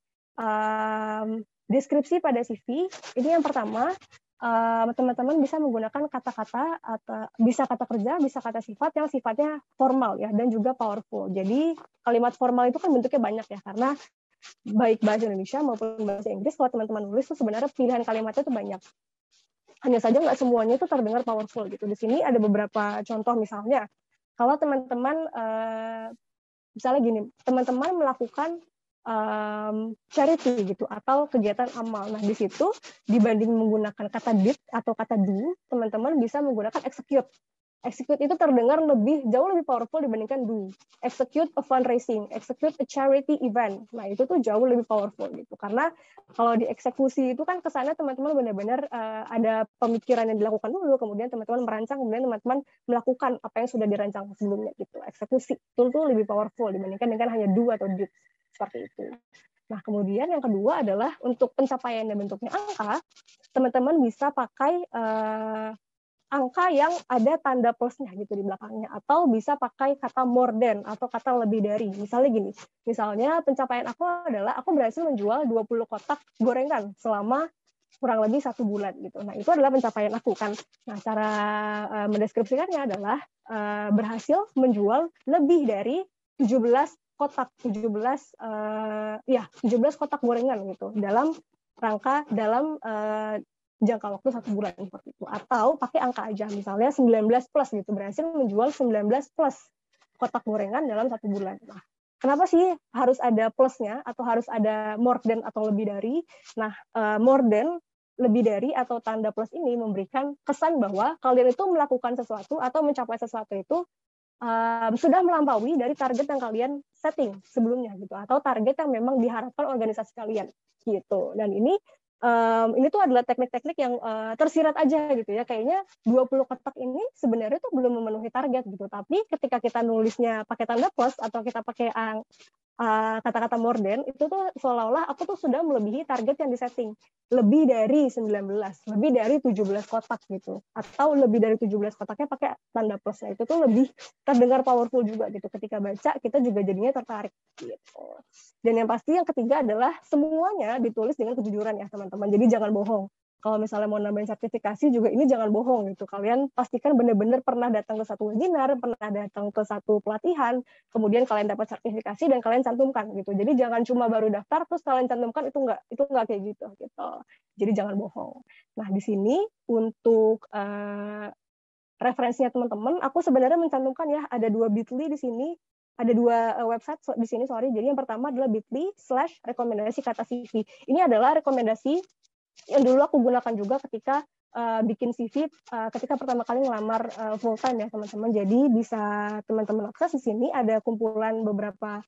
deskripsi pada CV. Ini yang pertama, teman-teman bisa menggunakan kata-kata atau bisa kata kerja, bisa kata sifat yang sifatnya formal ya, dan juga powerful. Jadi kalimat formal itu kan bentuknya banyak ya, karena baik bahasa Indonesia maupun bahasa Inggris, kalau teman-teman nulis itu sebenarnya pilihan kalimatnya itu banyak. Hanya saja nggak semuanya itu terdengar powerful gitu. Di sini ada beberapa contoh, misalnya kalau teman-teman misalnya gini, teman-teman melakukan charity gitu atau kegiatan amal. Nah, di situ dibanding menggunakan kata did atau kata do, teman-teman bisa menggunakan execute. Execute itu terdengar jauh lebih powerful dibandingkan do. Execute a fundraising, execute a charity event. Nah, itu tuh jauh lebih powerful gitu. Karena kalau dieksekusi itu kan kesannya teman-teman benar-benar ada pemikiran yang dilakukan dulu, kemudian teman-teman merancang, kemudian teman-teman melakukan apa yang sudah dirancang sebelumnya gitu. Eksekusi itu tuh lebih powerful dibandingkan dengan hanya do atau did. Seperti itu. Nah, kemudian yang kedua adalah untuk pencapaian dan bentuknya angka, teman-teman bisa pakai angka yang ada tanda plusnya gitu di belakangnya, atau bisa pakai kata more than atau kata lebih dari. Misalnya gini, misalnya pencapaian aku adalah aku berhasil menjual 20 kotak gorengan selama kurang lebih 1 bulan gitu. Nah, itu adalah pencapaian aku kan. Nah, cara mendeskripsikannya adalah berhasil menjual lebih dari 17 kotak 17 kotak gorengan gitu dalam jangka waktu 1 bulan seperti itu. Atau pakai angka aja, misalnya 19 plus gitu, berhasil menjual 19 plus kotak gorengan dalam 1 bulan. Nah, kenapa sih harus ada plusnya atau harus ada more than atau lebih dari? Nah, more than lebih dari atau tanda plus ini memberikan kesan bahwa kalian itu melakukan sesuatu atau mencapai sesuatu itu sudah melampaui dari target yang kalian setting sebelumnya gitu, atau target yang memang diharapkan organisasi kalian gitu. Dan ini tuh adalah teknik-teknik yang tersirat aja gitu ya, kayaknya 20 kotak ini sebenarnya tuh belum memenuhi target gitu, tapi ketika kita nulisnya pakai tanda plus atau kita pakai kata-kata more than, itu tuh seolah-olah aku tuh sudah melebihi target yang disetting. Lebih dari 19, lebih dari 17 kotak gitu. Atau lebih dari 17 kotaknya pakai tanda plusnya. Itu tuh lebih terdengar powerful juga gitu. Ketika baca, kita juga jadinya tertarik gitu. Dan yang pasti yang ketiga adalah semuanya ditulis dengan kejujuran ya teman-teman. Jadi jangan bohong. Kalau misalnya mau nambahin sertifikasi juga ini jangan bohong gitu. Kalian pastikan benar-benar pernah datang ke satu webinar, pernah datang ke satu pelatihan, kemudian kalian dapat sertifikasi dan kalian cantumkan gitu. Jadi jangan cuma baru daftar terus kalian cantumkan, itu enggak kayak gitu gitu. Jadi jangan bohong. Nah, di sini untuk referensinya teman-teman, aku sebenarnya mencantumkan ya ada 2 bit.ly di sini, ada 2 website di sini, sorry. Jadi yang pertama adalah bit.ly/rekomendasi kata CV. Ini adalah rekomendasi yang dulu aku gunakan juga ketika bikin CV ketika pertama kali ngelamar full time ya teman-teman. Jadi bisa teman-teman akses di sini, ada kumpulan beberapa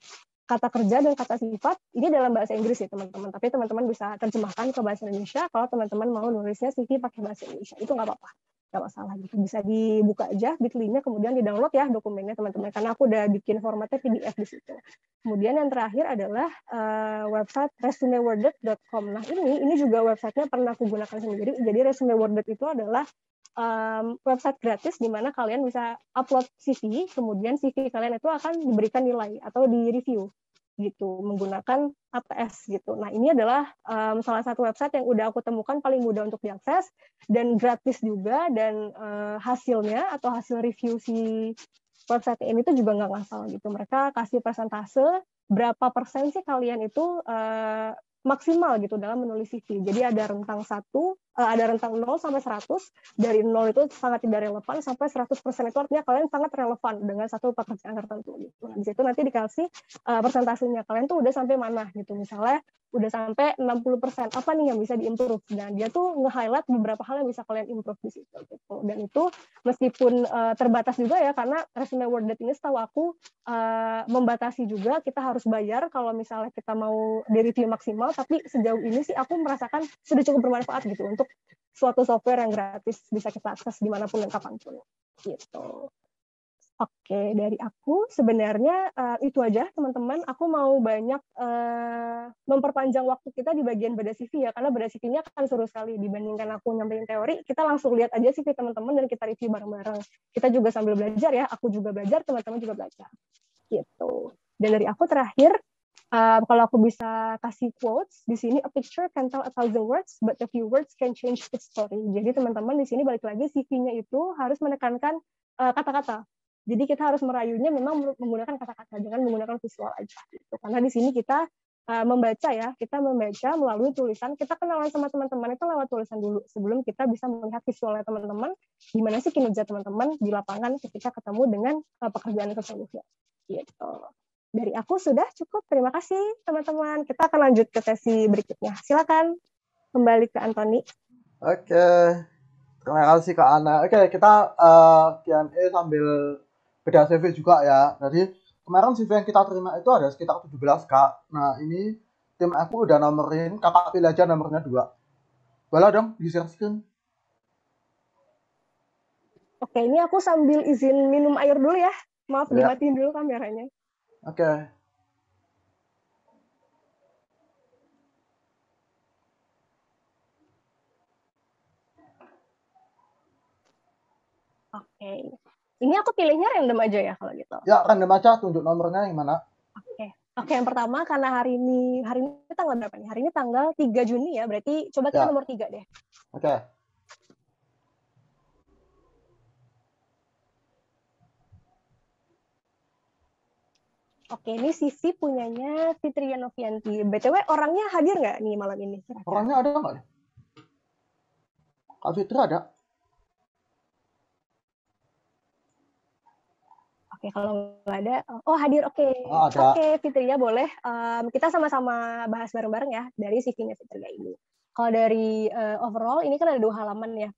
kata kerja dan kata sifat. Ini dalam bahasa Inggris ya teman-teman, tapi teman-teman bisa terjemahkan ke bahasa Indonesia kalau teman-teman mau nulisnya CV pakai bahasa Indonesia. Itu nggak apa-apa, nggak masalah gitu. Bisa dibuka aja bit.ly-nya, kemudian di-download ya dokumennya teman-teman, karena aku udah bikin formatnya PDF di situ. Kemudian yang terakhir adalah website resumeworded.com. Nah, ini juga websitenya pernah aku gunakan sendiri. Jadi resumeworded itu adalah website gratis di mana kalian bisa upload CV, kemudian CV kalian itu akan diberikan nilai atau di-review gitu menggunakan ATS gitu. Nah, ini adalah salah satu website yang udah aku temukan paling mudah untuk diakses dan gratis juga, dan hasilnya atau hasil review si website ini tuh juga nggak ngasal gitu. Mereka kasih persentase berapa persen sih kalian itu maksimal gitu dalam menulis CV. Jadi ada rentang ada rentang 0 sampai 100. Dari 0 itu sangat tidak relevan sampai 100% itu artinya kalian sangat relevan dengan satu pekerjaan tertentu gitu. Nah, di situ nanti dikasih persentasenya kalian tuh udah sampai mana gitu. Misalnya udah sampai 60%, apa nih yang bisa diimprove. Dan dia tuh nge-highlight beberapa hal yang bisa kalian improve di situ gitu. Dan itu meskipun terbatas juga ya, karena resume worded ini setahu aku membatasi juga, kita harus bayar kalau misalnya kita mau di-review maksimal, tapi sejauh ini sih aku merasakan sudah cukup bermanfaat gitu untuk suatu software yang gratis bisa kita akses dimanapun dan kapanpun gitu. Oke, dari aku sebenarnya itu aja teman-teman. Aku mau banyak memperpanjang waktu kita di bagian beda CV ya, karena beda CV-nya kan seru sekali dibandingkan aku nyampein teori. Kita langsung lihat aja CV teman-teman dan kita review bareng-bareng. Kita juga sambil belajar ya, aku juga belajar, teman-teman juga belajar. Gitu. Dan dari aku terakhir, kalau aku bisa kasih quotes di sini, a picture can tell 1,000 words, but a few words can change its story. Jadi teman-teman di sini balik lagi CV-nya itu harus menekankan kata-kata. Jadi kita harus merayunya memang menggunakan kata-kata, jangan menggunakan visual aja. Gitu. Karena di sini kita membaca ya, kita membaca melalui tulisan. Kita kenalan sama teman-teman itu lewat tulisan dulu sebelum kita bisa melihat visualnya teman-teman. Gimana sih kinerja teman-teman di lapangan ketika ketemu dengan pekerjaan tersebut. Gitu. Dari aku sudah cukup. Terima kasih teman-teman. Kita akan lanjut ke sesi berikutnya. Silakan kembali ke Anthony. Oke, terima kasih Kak Ana. Oke, kita Q&A sambil beda CV juga ya. Jadi kemarin CV yang kita terima itu ada sekitar 17 Kak. Nah ini tim aku udah nomorin, kakak pilih aja nomornya 2. Boleh dong di share screen. Oke, ini aku sambil izin minum air dulu ya. Maaf, Ya. dimatiin dulu kameranya. Oke. Oke. Ini aku pilihnya random aja ya kalau gitu. Ya, random aja, tunjuk nomornya yang mana. Oke, yang pertama karena hari ini tanggal berapa nih? Hari ini tanggal 3 Juni ya, berarti coba kita nomor 3 deh. Oke. Oke, ini CV punyanya Fitria Novianti. BTW orangnya hadir nggak nih malam ini? Orangnya ada nggak nih? Kak Fitri ada? Oke, kalau nggak ada, oh hadir, oke. Oh, ada. Oke, Fitria boleh. Kita sama-sama bahas bareng-bareng ya dari CV-nya Fitria ini. Kalau dari overall ini kan ada 2 halaman ya.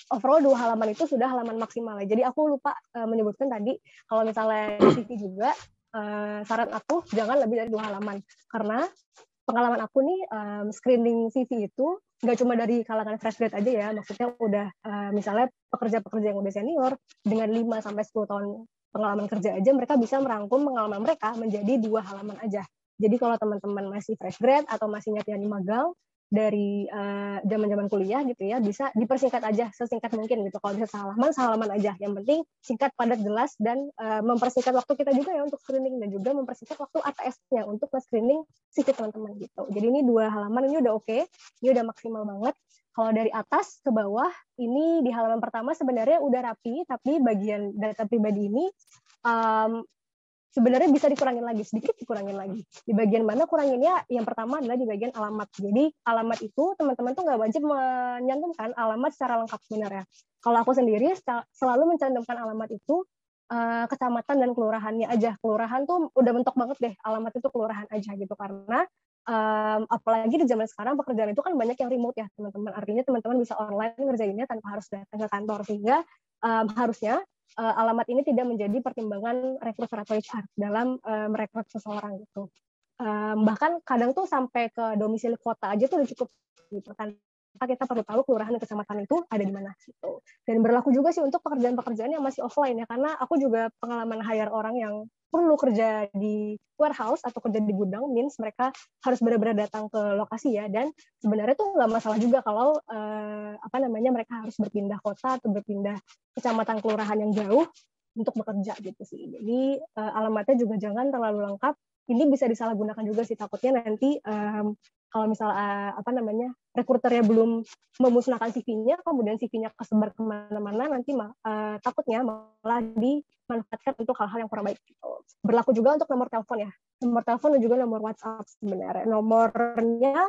Overall 2 halaman itu sudah halaman maksimal ya. Jadi aku lupa menyebutkan tadi kalau misalnya di CV juga saran aku jangan lebih dari 2 halaman. Karena pengalaman aku nih screening CV itu nggak cuma dari kalangan fresh grade aja ya, maksudnya udah misalnya pekerja-pekerja yang udah senior dengan 5 sampai 10 tahun pengalaman kerja aja mereka bisa merangkum pengalaman mereka menjadi 2 halaman aja. Jadi kalau teman-teman masih fresh grade atau masih nyari magang dari zaman-zaman kuliah gitu ya, bisa dipersingkat aja sesingkat mungkin gitu. Kalau bisa sehalaman aja. Yang penting singkat, padat, jelas, dan mempersingkat waktu kita juga ya untuk screening dan juga mempersingkat waktu ATS-nya untuk screening CV teman-teman gitu. Jadi ini 2 halaman ini udah oke, ini udah maksimal banget. Kalau dari atas ke bawah, ini di halaman pertama sebenarnya udah rapi, tapi bagian data pribadi ini sebenarnya bisa dikurangin lagi, sedikit dikurangin lagi. Di bagian mana kuranginnya? Yang pertama adalah di bagian alamat. Jadi alamat itu teman-teman tuh nggak wajib menyantumkan alamat secara lengkap sebenarnya. Kalau aku sendiri selalu mencantumkan alamat itu kecamatan dan kelurahannya aja. Kelurahan tuh udah mentok banget deh, alamat itu kelurahan aja gitu. Karena apalagi di zaman sekarang pekerjaan itu kan banyak yang remote ya teman-teman. Artinya teman-teman bisa online ngerjainnya tanpa harus datang ke kantor. Sehingga harusnya alamat ini tidak menjadi pertimbangan rekruter atau HR dalam merekrut seseorang gitu. Bahkan kadang tuh sampai ke domisili kota aja tuh udah cukup gitu kan. Kita perlu tahu kelurahan dan kecamatan itu ada di mana gitu. Dan berlaku juga sih untuk pekerjaan-pekerjaan yang masih offline ya, karena aku juga pengalaman hire orang yang perlu kerja di warehouse atau kerja di gudang, means mereka harus benar-benar datang ke lokasi ya, dan sebenarnya tuh nggak masalah juga kalau mereka harus berpindah kota atau berpindah kecamatan kelurahan yang jauh untuk bekerja gitu sih. Jadi alamatnya juga jangan terlalu lengkap. Ini bisa disalahgunakan juga sih, takutnya nanti kalau misalnya rekruternya belum memusnahkan CV-nya, kemudian CV-nya kesebar kemana-mana, nanti takutnya malah dimanfaatkan untuk hal-hal yang kurang baik. Gitu. Berlaku juga untuk nomor telepon ya, nomor telepon dan juga nomor WhatsApp sebenarnya. Nomornya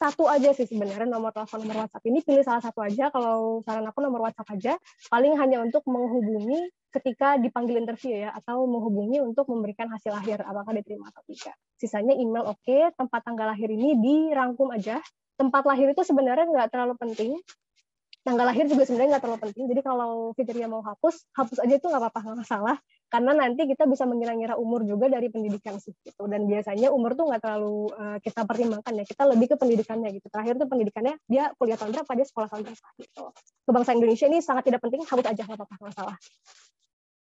satu aja sih sebenarnya, nomor telepon, nomor WhatsApp ini pilih salah satu aja. Kalau saran aku nomor WhatsApp aja, paling hanya untuk menghubungi ketika dipanggil interview ya, atau menghubungi untuk memberikan hasil akhir apakah diterima atau tidak. Sisanya email oke, tempat tanggal lahir ini dirangkum aja. Tempat lahir itu sebenarnya nggak terlalu penting. Tanggal lahir juga sebenarnya nggak terlalu penting. Jadi kalau Fitria mau hapus aja itu nggak apa-apa, nggak masalah. Karena nanti kita bisa mengira-ngira umur juga dari pendidikan sih. Gitu. Dan biasanya umur tuh nggak terlalu kita pertimbangkan ya. Kita lebih ke pendidikannya gitu. Terakhir tuh pendidikannya dia kuliah tahun berapa, dia sekolah tahun berapa gitu. Kebangsaan Indonesia ini sangat tidak penting, hapus aja nggak apa-apa, nggak masalah.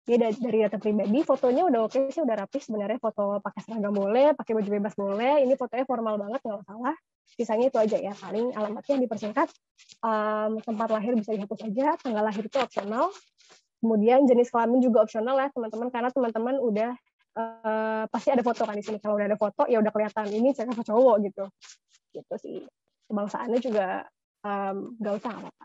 Ya dari data pribadi, fotonya udah oke sih, udah rapi sebenarnya. Foto pakai seragam boleh, pakai baju bebas boleh. Ini fotonya formal banget, nggak masalah. Sisanya itu aja ya, paling alamatnya dipersingkat, tempat lahir bisa dihapus aja, tanggal lahir itu opsional, kemudian jenis kelamin juga opsional ya teman-teman, karena teman-teman udah pasti ada foto kan di sini. Kalau udah ada foto ya udah kelihatan ini cewek atau cowok gitu sih. Kebangsaannya juga nggak usah apa-apa.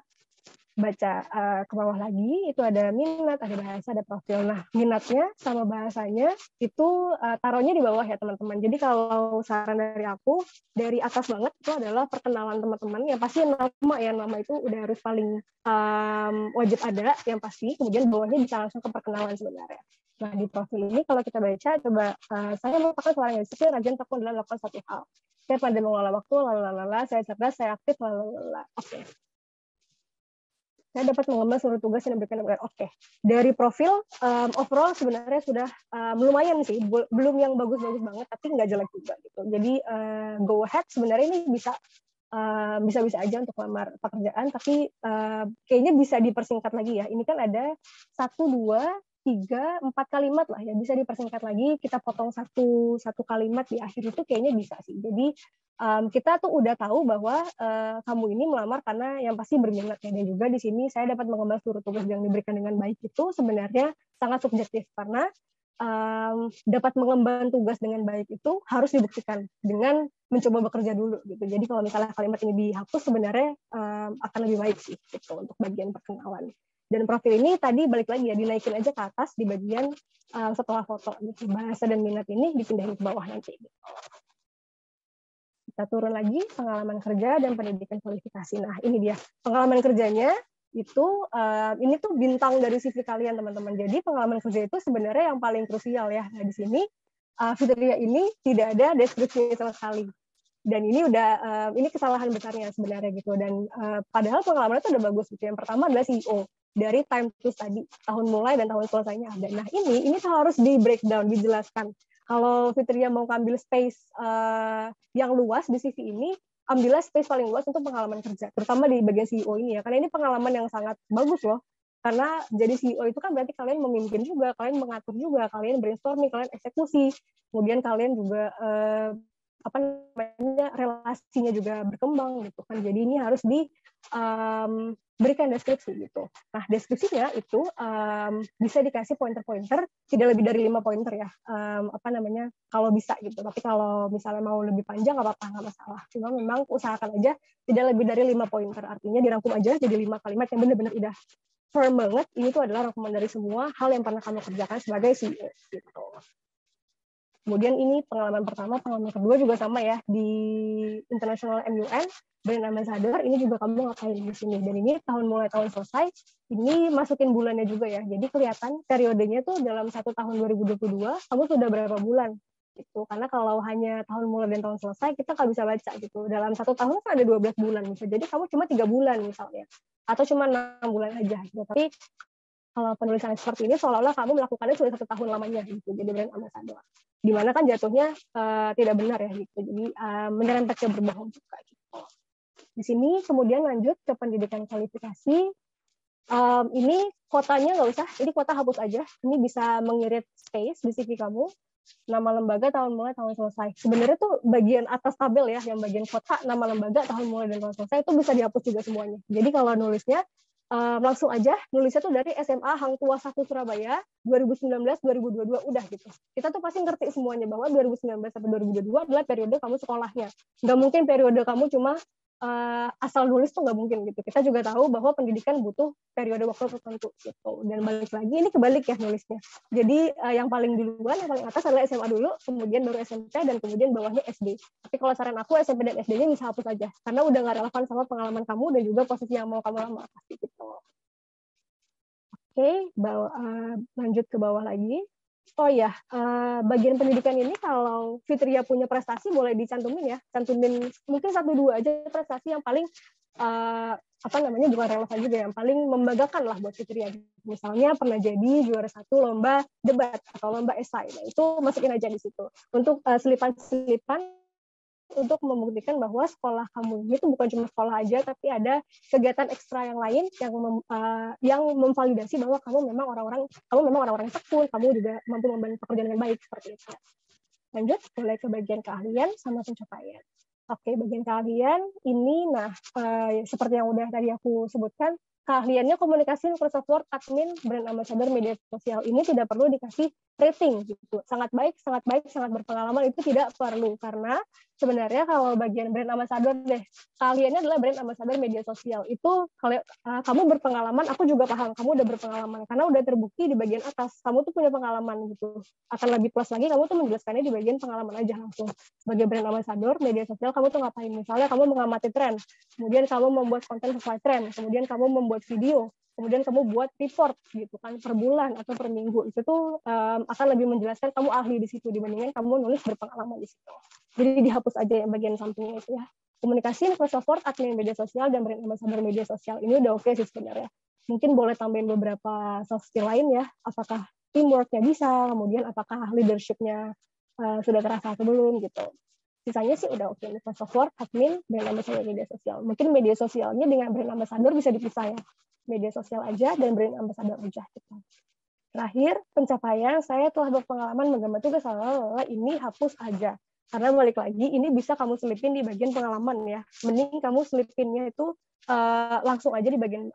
Baca ke bawah lagi, itu ada minat, ada bahasa, ada profil. Nah, minatnya sama bahasanya itu taruhnya di bawah ya teman-teman. Jadi kalau saran dari aku, dari atas banget itu adalah perkenalan teman-teman. Yang pasti nama itu udah harus paling wajib ada, yang pasti. Kemudian bawahnya bisa langsung ke perkenalan sebenarnya. Nah, di profil ini kalau kita baca, coba saya merupakan seorang yang disiplin, rajin, tekun dalam melakukan suatu hal. Saya pandai mengelola waktu, lalalala, saya cerdas, saya aktif, lalalala. Oke. Saya dapat mengemban seluruh tugas yang diberikan oleh oke. Dari profil overall sebenarnya sudah lumayan sih, belum yang bagus-bagus banget, tapi nggak jelek juga gitu. Jadi go ahead sebenarnya ini bisa aja untuk lamar pekerjaan, tapi kayaknya bisa dipersingkat lagi ya. Ini kan ada 1, 2, 3, 4 kalimat lah ya, bisa dipersingkat lagi. Kita potong satu kalimat di akhir itu kayaknya bisa sih. Jadi kita tuh udah tahu bahwa kamu ini melamar karena yang pasti berminat ya. Dan juga di sini saya dapat mengemban seluruh tugas yang diberikan dengan baik itu sebenarnya sangat subjektif, karena dapat mengemban tugas dengan baik itu harus dibuktikan dengan mencoba bekerja dulu gitu. Jadi kalau misalnya kalimat ini dihapus sebenarnya akan lebih baik sih gitu untuk bagian perkenalan. Dan profil ini tadi balik lagi ya, dinaikin aja ke atas di bagian setelah foto gitu. Bahasa dan minat ini dipindahin ke bawah nanti gitu. Kita turun lagi, pengalaman kerja dan pendidikan kualifikasi. Nah, ini dia pengalaman kerjanya itu, ini tuh bintang dari CV kalian teman-teman. Jadi pengalaman kerja itu sebenarnya yang paling krusial ya. Nah, di sini Fitria ini tidak ada deskripsinya sama sekali. Dan ini udah ini kesalahan besarnya sebenarnya gitu. Dan padahal pengalaman itu udah bagus gitu. Yang pertama adalah CEO dari time to study, tahun mulai dan tahun selesainya ada. Nah ini harus di breakdown, dijelaskan. Kalau Fitria mau ambil space yang luas di CV ini, ambillah space paling luas untuk pengalaman kerja, terutama di bagian CEO ini ya, karena ini pengalaman yang sangat bagus loh. Karena jadi CEO itu kan berarti kalian memimpin juga, kalian mengatur juga, kalian brainstorming, kalian eksekusi, kemudian kalian juga apa namanya relasinya juga berkembang gitu kan. Jadi ini harus diberikan deskripsi gitu. Nah deskripsinya itu bisa dikasih pointer-pointer, tidak lebih dari 5 pointer ya. Apa namanya kalau bisa gitu. Tapi kalau misalnya mau lebih panjang nggak apa-apa, nggak masalah. Cuma memang usahakan aja tidak lebih dari 5 pointer. Artinya dirangkum aja jadi 5 kalimat yang benar-benar udah firm banget. Ini tuh adalah rangkuman dari semua hal yang pernah kamu kerjakan sebagai CEO gitu. Kemudian ini pengalaman pertama, pengalaman kedua juga sama ya, di International MUN, Brand Ambassador, ini juga kamu ngapain di sini. Dan ini mulai tahun selesai, ini masukin bulannya juga ya. Jadi kelihatan periodenya tuh dalam 1 tahun 2022, kamu sudah berapa bulan. Gitu. Karena kalau hanya tahun mulai dan tahun selesai, kita nggak bisa baca gitu. Dalam 1 tahun kan ada 12 bulan. Bisa jadi kamu cuma 3 bulan misalnya. Atau cuma 6 bulan aja. Gitu. Tapi kalau penulisan seperti ini seolah-olah kamu melakukannya sudah 1 tahun lamanya gitu, jadi brand ambassador. Di mana kan jatuhnya tidak benar ya gitu. Jadi menyerempet ke berbohong juga gitu. Di sini kemudian lanjut ke pendidikan kualifikasi. Ini kotanya nggak usah, ini kota hapus aja. Ini bisa mengirit space di CV kamu. Nama lembaga, tahun mulai, tahun selesai. Sebenarnya tuh bagian atas tabel ya, yang bagian kota, nama lembaga, tahun mulai dan tahun selesai itu bisa dihapus juga semuanya. Jadi kalau nulisnya langsung aja nulisnya tuh dari SMA Hang Tuah 1 Surabaya 2019-2022 udah gitu. Kita tuh pasti ngerti semuanya bahwa 2019 sampai 2022 adalah periode kamu sekolahnya. Nggak mungkin periode kamu cuma asal nulis tuh nggak mungkin gitu. Kita juga tahu bahwa pendidikan butuh periode waktu tertentu gitu. Dan balik lagi ini kebalik ya nulisnya. Jadi yang paling duluan, yang paling atas adalah SMA dulu, kemudian baru SMP dan kemudian bawahnya SD. Tapi kalau saran aku SMP dan SD-nya bisa hapus aja karena udah nggak relevan sama pengalaman kamu dan juga posisi yang mau kamu lamar pasti gitu. Oke, lanjut ke bawah lagi. Oh ya, bagian pendidikan ini kalau Fitria punya prestasi boleh dicantumin ya, cantumin mungkin 1-2 aja prestasi yang paling apa namanya bukan relevan juga, yang paling membanggakan lah buat Fitria. Misalnya pernah jadi juara 1 lomba debat atau lomba esai, nah itu masukin aja di situ. Untuk selipan-selipan untuk membuktikan bahwa sekolah kamu itu bukan cuma sekolah aja, tapi ada kegiatan ekstra yang lain yang memvalidasi bahwa kamu memang orang-orang tekun, kamu juga mampu membantu pekerjaan dengan baik seperti itu. Lanjut, boleh ke bagian keahlian sama pencapaian. Oke, bagian keahlian ini, seperti yang udah tadi aku sebutkan, keahliannya komunikasi, Microsoft Word, admin, brand ambassador, media sosial ini tidak perlu dikasih rating gitu. Sangat baik, sangat berpengalaman itu tidak perlu karena sebenarnya kalau bagian brand ambassador keahliannya adalah brand ambassador media sosial. Itu kalau kamu berpengalaman, aku juga paham kamu udah berpengalaman karena udah terbukti di bagian atas kamu tuh punya pengalaman gitu. Akan lebih plus lagi kamu tuh menjelaskannya di bagian pengalaman aja langsung. Sebagai brand ambassador media sosial kamu tuh ngapain? Misalnya kamu mengamati tren, kemudian kamu membuat konten sesuai tren, kemudian kamu membuat video, kemudian kamu buat report gitu kan per bulan atau per minggu. Itu tuh akan lebih menjelaskan kamu ahli di situ dibandingkan kamu nulis berpengalaman di situ. Jadi dihapus aja yang bagian sampingnya itu ya. Komunikasi, Microsoft Word, admin media sosial, dan brand ambassador media sosial. Ini udah oke sih sebenarnya. Mungkin boleh tambahin beberapa soft skill lain ya. Apakah teamwork-nya bisa, kemudian apakah leadership-nya sudah terasa atau belum gitu. Sisanya sih udah oke. Microsoft Word, admin, brand ambassador media sosial. Mungkin media sosialnya dengan brand ambassador bisa dipisah ya. Media sosial aja dan brand ambassador aja gitu. Terakhir, pencapaian, saya telah berpengalaman menggambar tugas, ini hapus aja. Karena balik lagi, ini bisa kamu selipin di bagian pengalaman ya. Mending kamu selipinnya itu langsung aja di bagian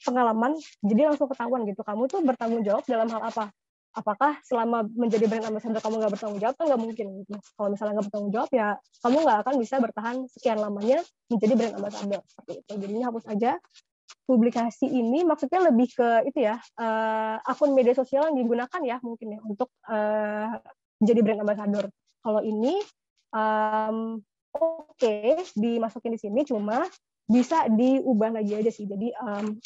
pengalaman, jadi langsung ketahuan gitu. Kamu tuh bertanggung jawab dalam hal apa? Apakah selama menjadi brand ambassador kamu nggak bertanggung jawab? Kan nggak mungkin gitu. Kalau misalnya nggak bertanggung jawab, ya kamu nggak akan bisa bertahan sekian lamanya menjadi brand ambassador. Seperti itu. Jadinya hapus aja. Publikasi ini maksudnya lebih ke itu ya, akun media sosial yang digunakan ya mungkin ya untuk menjadi brand ambassador. Kalau ini oke, dimasukin di sini, cuma bisa diubah lagi aja sih. Jadi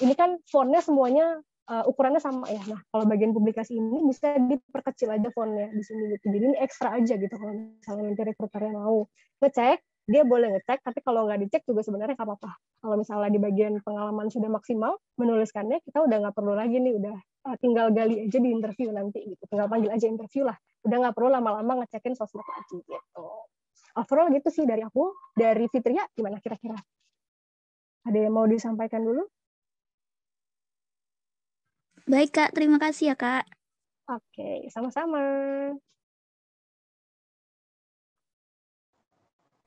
ini kan fontnya semuanya ukurannya sama ya. Nah, kalau bagian publikasi ini bisa diperkecil aja fontnya di sini gitu. Jadi ini ekstra aja gitu kalau misalnya nanti rekruternya mau ngecek, dia boleh ngecek, tapi kalau nggak dicek juga sebenarnya nggak apa-apa. Kalau misalnya di bagian pengalaman sudah maksimal menuliskannya, kita udah nggak perlu lagi nih, udah tinggal gali aja di interview nanti gitu. Tinggal panggil aja interview lah. Udah nggak perlu lama-lama ngecekin sosmed lagi gitu. Overall gitu sih dari aku. Dari Fitria gimana kira-kira? Ada yang mau disampaikan dulu? Baik, Kak. Terima kasih ya, Kak. Oke, sama-sama.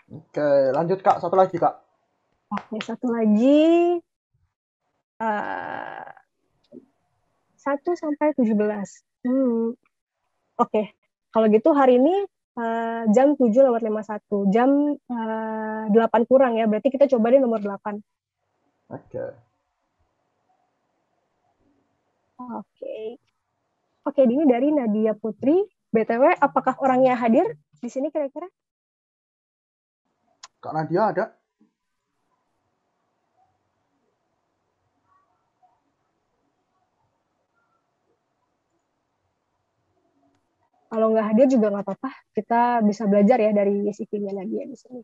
Oke, lanjut Kak. Satu lagi Kak. Oke, satu lagi. 1-17. Oke, kalau gitu hari ini jam 7:51. Jam 8 kurang ya, berarti kita coba deh nomor 8. Oke. Oke, ini dari Nadia Putri. BTW, apakah orangnya hadir di sini kira-kira? Kak Nadia ada? Kalau nggak hadir juga nggak apa-apa. Kita bisa belajar ya dari CV-nya Nadia di sini.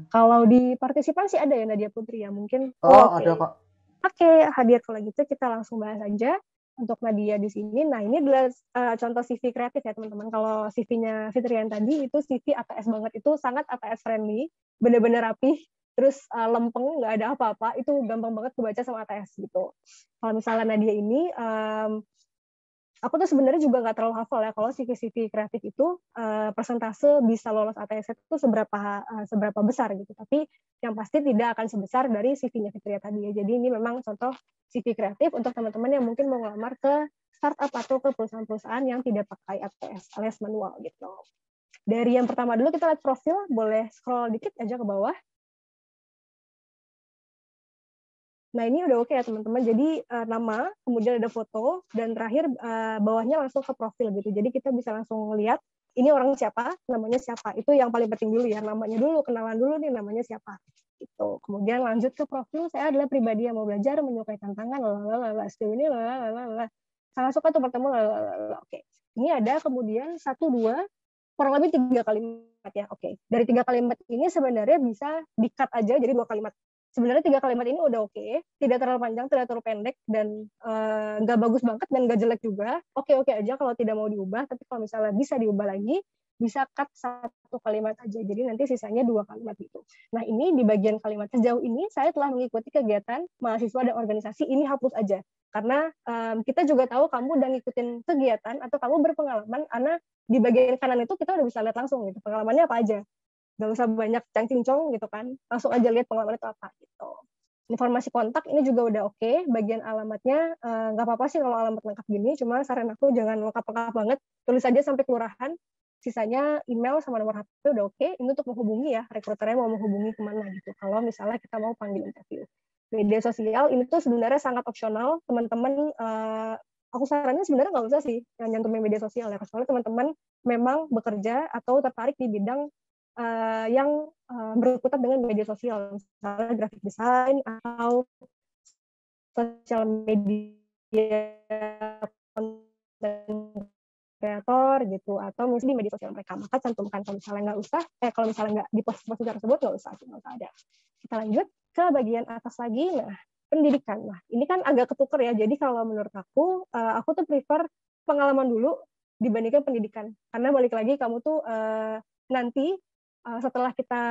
Kalau di partisipan sih ada ya Nadia Putri ya mungkin. Ada Kak. Oke, hadir kalau gitu kita langsung bahas aja untuk Nadia di sini. Nah, ini adalah contoh CV kreatif ya teman-teman. Kalau CV-nya Fitrian tadi itu CV ATS banget, itu sangat ATS friendly, bener-bener rapih, terus lempeng, nggak ada apa-apa, itu gampang banget kebaca sama ATS gitu. Kalau misalnya Nadia ini, aku tuh sebenarnya juga nggak terlalu hafal ya kalau CV kreatif itu persentase bisa lolos ATS itu seberapa besar gitu. Tapi yang pasti tidak akan sebesar dari CV-nya Fitria tadi ya. Jadi ini memang contoh CV kreatif untuk teman-teman yang mungkin mau ngelamar ke startup atau ke perusahaan-perusahaan yang tidak pakai ATS alias manual gitu. Dari yang pertama dulu kita lihat profil, boleh scroll dikit aja ke bawah. Nah, ini udah oke ya teman-teman. Jadi nama, kemudian ada foto, dan terakhir bawahnya langsung ke profil gitu. Jadi kita bisa langsung lihat ini orang siapa, namanya siapa. Itu yang paling penting dulu ya, namanya dulu, kenalan dulu nih namanya siapa. Gitu. Kemudian lanjut ke profil, saya adalah pribadi yang mau belajar, menyukai tantangan, lalala, sejauh ini lalala. Sangat suka tuh bertemu lalala. Oke. Ini ada kemudian 1, 2, kurang lebih 3 kalimat ya. Oke. Dari 3 kalimat ini sebenarnya bisa di-cut aja jadi 2 kalimat. Sebenarnya 3 kalimat ini udah oke, tidak terlalu panjang, tidak terlalu pendek, dan nggak bagus banget dan nggak jelek juga. Oke-oke aja kalau tidak mau diubah, tapi kalau misalnya bisa diubah lagi, bisa cut 1 kalimat aja. Jadi nanti sisanya 2 kalimat gitu. Nah, ini di bagian kalimat sejauh ini saya telah mengikuti kegiatan mahasiswa dan organisasi, ini hapus aja. Karena kita juga tahu kamu udah ngikutin kegiatan atau kamu berpengalaman, karena di bagian kanan itu kita udah bisa lihat langsung gitu, pengalamannya apa aja. Nggak usah banyak cang-cincong gitu kan, langsung aja lihat pengalaman itu apa gitu. Informasi kontak ini juga udah oke. Bagian alamatnya nggak apa-apa sih kalau alamat lengkap gini, cuma saran aku jangan lengkap-lengkap banget, tulis aja sampai kelurahan, sisanya email sama nomor HP udah oke. Ini untuk menghubungi ya, rekruternya mau menghubungi kemana gitu, kalau misalnya kita mau panggil interview. Media sosial ini tuh sebenarnya sangat opsional, teman-teman. Aku sarannya sebenarnya nggak usah sih nyantumin media sosial ya, soalnya teman-teman memang bekerja atau tertarik di bidang yang berkutat dengan media sosial, misalnya graphic design atau sosial media content kreator gitu, atau mungkin di media sosial mereka. Maka cantumkan, kalau misalnya nggak usah, kalau misalnya nggak di posisi tersebut nggak usah ada. Kita lanjut ke bagian atas lagi. Nah, pendidikan. Nah, ini kan agak ketuker ya. Jadi kalau menurut aku tuh prefer pengalaman dulu dibandingkan pendidikan. Karena balik lagi kamu tuh nanti setelah kita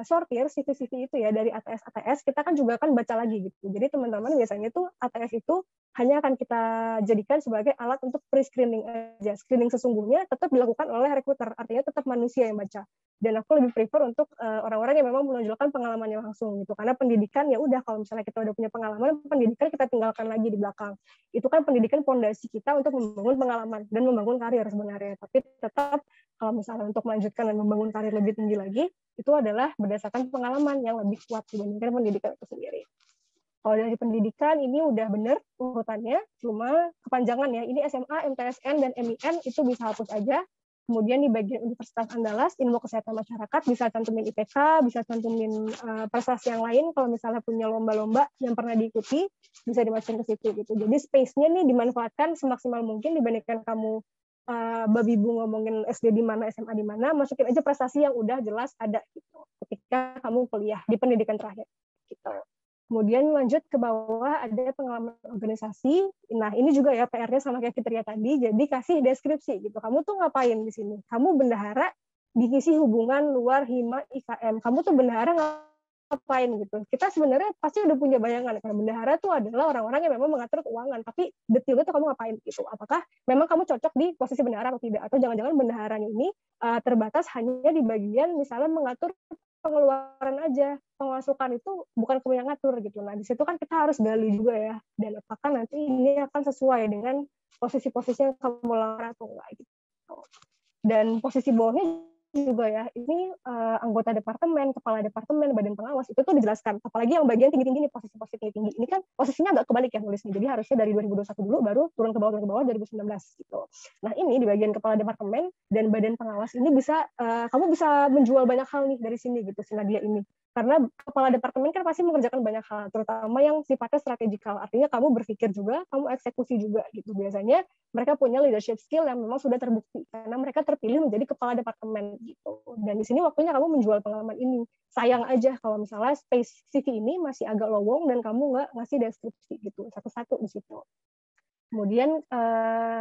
sortir CV-CV itu ya dari ATS, kita kan juga akan baca lagi gitu. Jadi teman-teman biasanya tuh ATS itu hanya akan kita jadikan sebagai alat untuk pre-screening aja. Screening sesungguhnya tetap dilakukan oleh recruiter, artinya tetap manusia yang baca. Dan aku lebih prefer untuk orang-orang yang memang menonjolkan pengalamannya langsung gitu. Karena pendidikan ya udah, kalau misalnya kita udah punya pengalaman, pendidikan kita tinggalkan lagi di belakang. Itu kan pendidikan fondasi kita untuk membangun pengalaman dan membangun karir sebenarnya. Tapi tetap kalau misalnya untuk melanjutkan dan membangun karir lebih tinggi lagi, itu adalah berdasarkan pengalaman yang lebih kuat dibandingkan pendidikan itu sendiri. Kalau dari pendidikan ini udah benar urutannya, cuma kepanjangan ya. Ini SMA, MTSN, dan MIN itu bisa hapus aja. Kemudian di bagian Universitas Andalas, ilmu kesehatan masyarakat, bisa cantumin IPK, bisa cantumin prestasi yang lain. Kalau misalnya punya lomba-lomba yang pernah diikuti, bisa dimasukin ke situ gitu. Jadi space-nya nih dimanfaatkan semaksimal mungkin dibandingkan kamu babi bu ngomongin SD di mana, SMA di mana, masukin aja prestasi yang udah jelas ada gitu. Ketika kamu kuliah di pendidikan terakhir gitu. Kemudian lanjut ke bawah ada pengalaman organisasi. Nah, ini juga ya PR-nya sama kayak Fitria tadi. Jadi kasih deskripsi gitu. Kamu tuh ngapain di sini? Kamu bendahara divisi hubungan luar Hima IKM. Kamu tuh bendahara ngapain gitu. Kita sebenarnya pasti udah punya bayangan karena bendahara tuh adalah orang-orang yang memang mengatur keuangan, tapi detailnya tuh kamu ngapain gitu. Apakah memang kamu cocok di posisi bendahara atau tidak? Atau jangan-jangan bendaharanya ini terbatas hanya di bagian misalnya mengatur pengeluaran aja, pemasukan itu bukan kamu yang ngatur gitu. Nah, di situ kan kita harus gali juga ya, dan apakah nanti ini akan sesuai dengan posisi-posisi yang kamu lamar atau enggak gitu. Dan posisi bawahnya juga ya, ini anggota departemen, kepala departemen, badan pengawas, itu tuh dijelaskan. Apalagi yang bagian tinggi-tinggi nih, posisi-posisi tinggi-tinggi. Ini kan posisinya agak kebalik ya nulisnya, jadi harusnya dari 2021 dulu, baru turun ke bawah 2019 gitu. Nah, ini di bagian kepala departemen dan badan pengawas ini bisa, kamu bisa menjual banyak hal nih dari sini gitu, si Nadia ini. Karena kepala departemen kan pasti mengerjakan banyak hal, terutama yang sifatnya strategikal. Artinya kamu berpikir juga, kamu eksekusi juga gitu. Biasanya mereka punya leadership skill yang memang sudah terbukti karena mereka terpilih menjadi kepala departemen gitu. Dan di sini waktunya kamu menjual pengalaman ini. Sayang aja kalau misalnya space CV ini masih agak lowong dan kamu nggak ngasih deskripsi gitu satu-satu di situ. Kemudian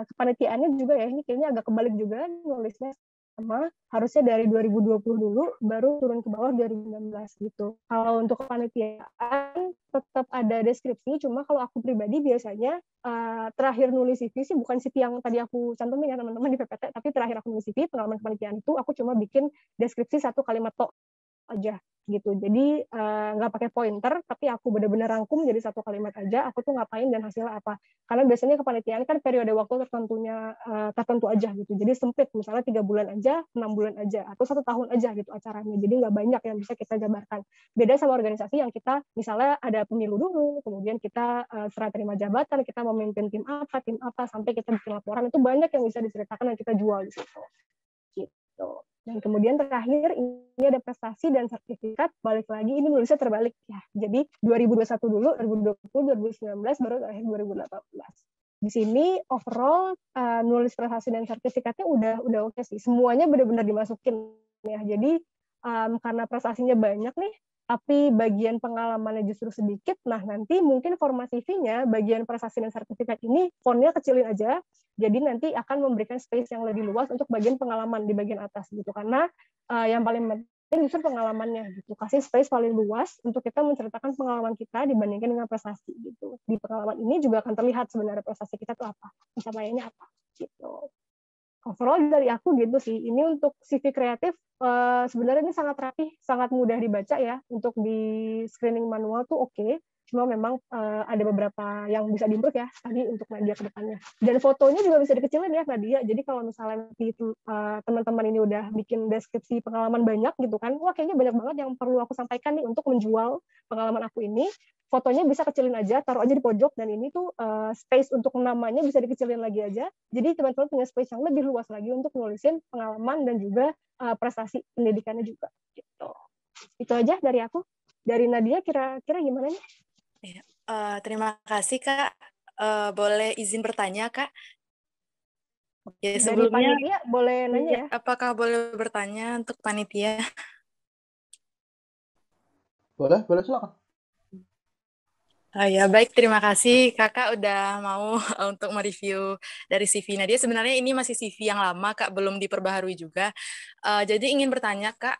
kepanitiaannya juga ya, ini kayaknya agak kebalik juga nulisnya, sama harusnya dari 2020 dulu baru turun ke bawah 2019 gitu. Kalau untuk kepanitiaan tetap ada deskripsi, cuma kalau aku pribadi biasanya terakhir nulis CV sih bukan CV yang tadi aku cantumin ya teman-teman di PPT, tapi terakhir aku nulis CV pengalaman kepanitiaan itu aku cuma bikin deskripsi 1 kalimat tok aja gitu. Jadi nggak pakai pointer, tapi aku benar-benar rangkum jadi 1 kalimat aja, aku tuh ngapain dan hasilnya apa. Karena biasanya kepanitiaan kan periode waktu tertentu aja gitu. Jadi sempit, misalnya 3 bulan aja, 6 bulan aja, atau 1 tahun aja gitu acaranya. Jadi nggak banyak yang bisa kita jabarkan. Beda sama organisasi yang kita misalnya ada pemilu dulu, kemudian kita serah terima jabatan, kita memimpin tim apa, sampai kita bikin laporan, itu banyak yang bisa diceritakan dan kita jual di situ. Gitu. Dan kemudian terakhir ini ada prestasi dan sertifikat, balik lagi ini nulisnya terbalik ya. Jadi 2021 dulu, 2020, 2019 baru terakhir 2018. Di sini overall nulis prestasi dan sertifikatnya udah oke sih. Semuanya benar-benar dimasukin ya. Jadi karena prestasinya banyak nih, tapi bagian pengalamannya justru sedikit. Nah, nanti mungkin format CV-nya bagian prestasi dan sertifikat ini fontnya kecilin aja. Jadi nanti akan memberikan space yang lebih luas untuk bagian pengalaman di bagian atas gitu. Karena yang paling penting justru pengalamannya gitu. Kasih space paling luas untuk kita menceritakan pengalaman kita dibandingkan dengan prestasi gitu. Di pengalaman ini juga akan terlihat sebenarnya prestasi kita tuh apa, pencapaiannya apa gitu. Overall dari aku gitu sih. Ini untuk CV kreatif sebenarnya ini sangat rapi, sangat mudah dibaca ya. Untuk di screening manual tuh oke. Cuma memang ada beberapa yang bisa diimprove ya tadi untuk Nadia ke depannya. Dan fotonya juga bisa dikecilin ya Nadia. Jadi kalau misalnya teman-teman ini udah bikin deskripsi pengalaman banyak gitu kan, wah kayaknya banyak banget yang perlu aku sampaikan nih untuk menjual pengalaman aku ini. Fotonya bisa kecilin aja, taruh aja di pojok, dan ini tuh space untuk namanya bisa dikecilin lagi aja. Jadi teman-teman punya space yang lebih luas lagi untuk nulisin pengalaman dan juga prestasi pendidikannya juga. Gitu. Itu aja dari aku. Dari Nadia kira-kira gimana nih? Ya, terima kasih Kak. Boleh izin bertanya Kak? Ya, sebelumnya, dari panitia boleh nanya ya? Apakah boleh bertanya untuk panitia? Boleh silakan. Ya baik, terima kasih Kakak udah mau untuk mereview dari CV Nadia. Sebenarnya ini masih CV yang lama Kak, belum diperbaharui juga. Jadi ingin bertanya Kak,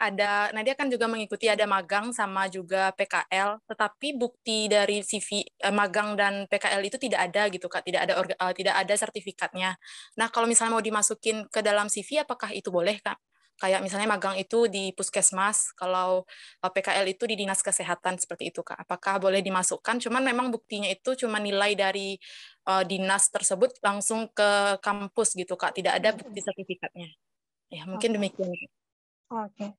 Nadia kan juga mengikuti ada magang sama juga PKL, tetapi bukti dari CV magang dan PKL itu tidak ada gitu Kak, tidak ada sertifikatnya. Nah kalau misalnya mau dimasukin ke dalam CV, apakah itu boleh Kak? Kayak misalnya magang itu di puskesmas, kalau PKL itu di dinas kesehatan seperti itu Kak. Apakah boleh dimasukkan? Cuman memang buktinya itu cuma nilai dari dinas tersebut langsung ke kampus gitu Kak. Tidak ada bukti sertifikatnya. Ya mungkin demikian. Oke,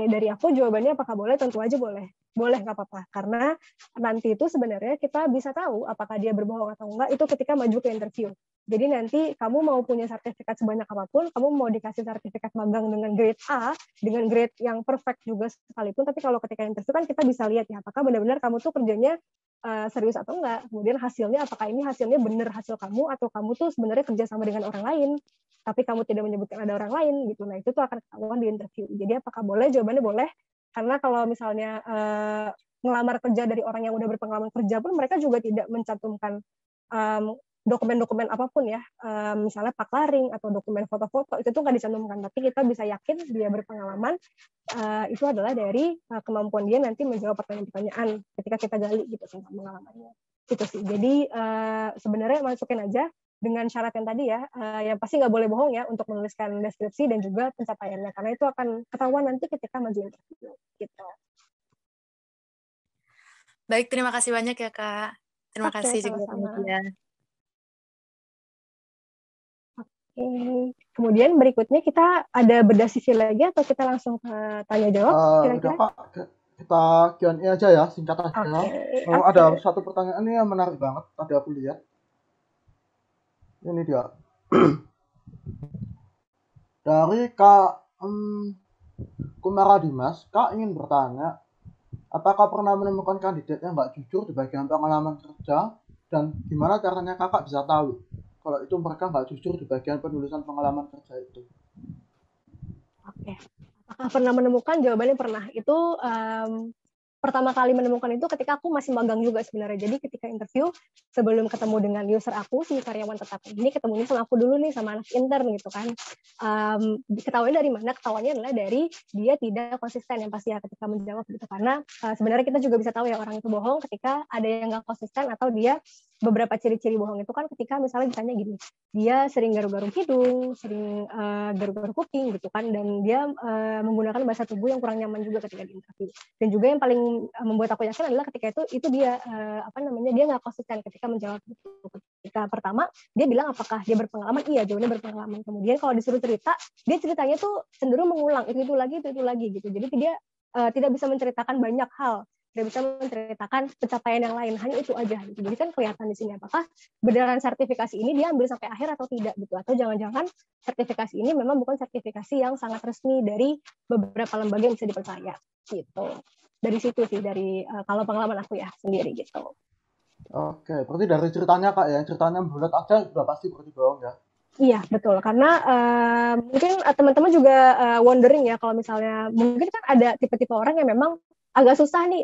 dari aku jawabannya apakah boleh? Tentu aja boleh. boleh, nggak apa-apa. Karena nanti itu sebenarnya kita bisa tahu apakah dia berbohong atau enggak itu ketika maju ke interview. Jadi nanti kamu mau punya sertifikat sebanyak apapun, kamu mau dikasih sertifikat magang dengan grade A, dengan grade yang perfect juga sekalipun, tapi kalau ketika interview kan kita bisa lihat ya, apakah benar-benar kamu tuh kerjanya serius atau enggak. Kemudian hasilnya, apakah ini hasilnya benar hasil kamu, atau kamu tuh sebenarnya kerjasama dengan orang lain, tapi kamu tidak menyebutkan ada orang lain gitu. Nah itu tuh akan ketahuan di interview. Jadi apakah boleh? Jawabannya boleh. Karena kalau misalnya ngelamar kerja dari orang yang udah berpengalaman kerja pun mereka juga tidak mencantumkan dokumen-dokumen apapun ya, misalnya paklaring atau dokumen foto-foto itu tuh nggak dicantumkan, tapi kita bisa yakin dia berpengalaman itu adalah dari kemampuan dia nanti menjawab pertanyaan-pertanyaan ketika kita gali gitu tentang pengalamannya. Itu sih. Jadi sebenarnya masukin aja dengan syarat yang tadi ya, yang pasti nggak boleh bohong ya untuk menuliskan deskripsi dan juga pencapaiannya, karena itu akan ketahuan nanti ketika maju interview gitu. Baik, terima kasih banyak ya Kak. Terima Oke, kasih juga sama-sama. panitia. Kemudian berikutnya kita ada bedah sisi lagi atau kita langsung tanya jawab Udah kira-kira? Kak, kita Q&A aja ya, singkat aja. Ada satu pertanyaan nih yang menarik banget, tadi aku lihat. Ini dia. Dari Kak Kumara Dimas, Kak ingin bertanya, apakah pernah menemukan kandidat yang nggak jujur di bagian pengalaman kerja, dan gimana caranya kakak bisa tahu kalau itu mereka nggak jujur di bagian penulisan pengalaman kerja itu? Oke. Apakah pernah menemukan? Jawabannya pernah. Itu pertama kali menemukan itu ketika aku masih magang juga sebenarnya. Jadi ketika interview, sebelum ketemu dengan user aku, si karyawan tetap ini, ketemunya sama aku dulu nih, sama anak intern gitu kan. Ketahuannya dari mana? Ketahuannya adalah dari dia tidak konsisten yang pasti ya ketika menjawab gitu. Karena sebenarnya kita juga bisa tahu ya orang itu bohong ketika ada yang nggak konsisten, atau dia beberapa ciri-ciri bohong itu kan ketika misalnya ditanya gini, dia sering garuk-garuk hidung, sering garuk-garuk kuping gitu kan, dan dia menggunakan bahasa tubuh yang kurang nyaman juga ketika di interview. Dan juga yang paling membuat aku yakin adalah ketika itu dia dia nggak konsisten ketika menjawab itu. Ketika pertama dia bilang apakah dia berpengalaman, iya jawabannya berpengalaman. Kemudian kalau disuruh cerita, dia ceritanya tuh cenderung mengulang itu lagi gitu. Jadi dia tidak bisa menceritakan banyak hal, tidak bisa menceritakan pencapaian yang lain, hanya itu aja gitu. Jadi kan kelihatan di sini apakah beneran sertifikasi ini dia ambil sampai akhir atau tidak gitu, atau jangan-jangan sertifikasi ini memang bukan sertifikasi yang sangat resmi dari beberapa lembaga yang bisa dipercaya gitu. Dari situ sih, dari kalau pengalaman aku ya sendiri gitu. Oke, berarti dari ceritanya Kak ya, ceritanya bulat aja sudah pasti berarti bohong ya? Iya, betul. Karena mungkin teman-teman juga wondering ya, kalau misalnya mungkin kan ada tipe-tipe orang yang memang agak susah nih,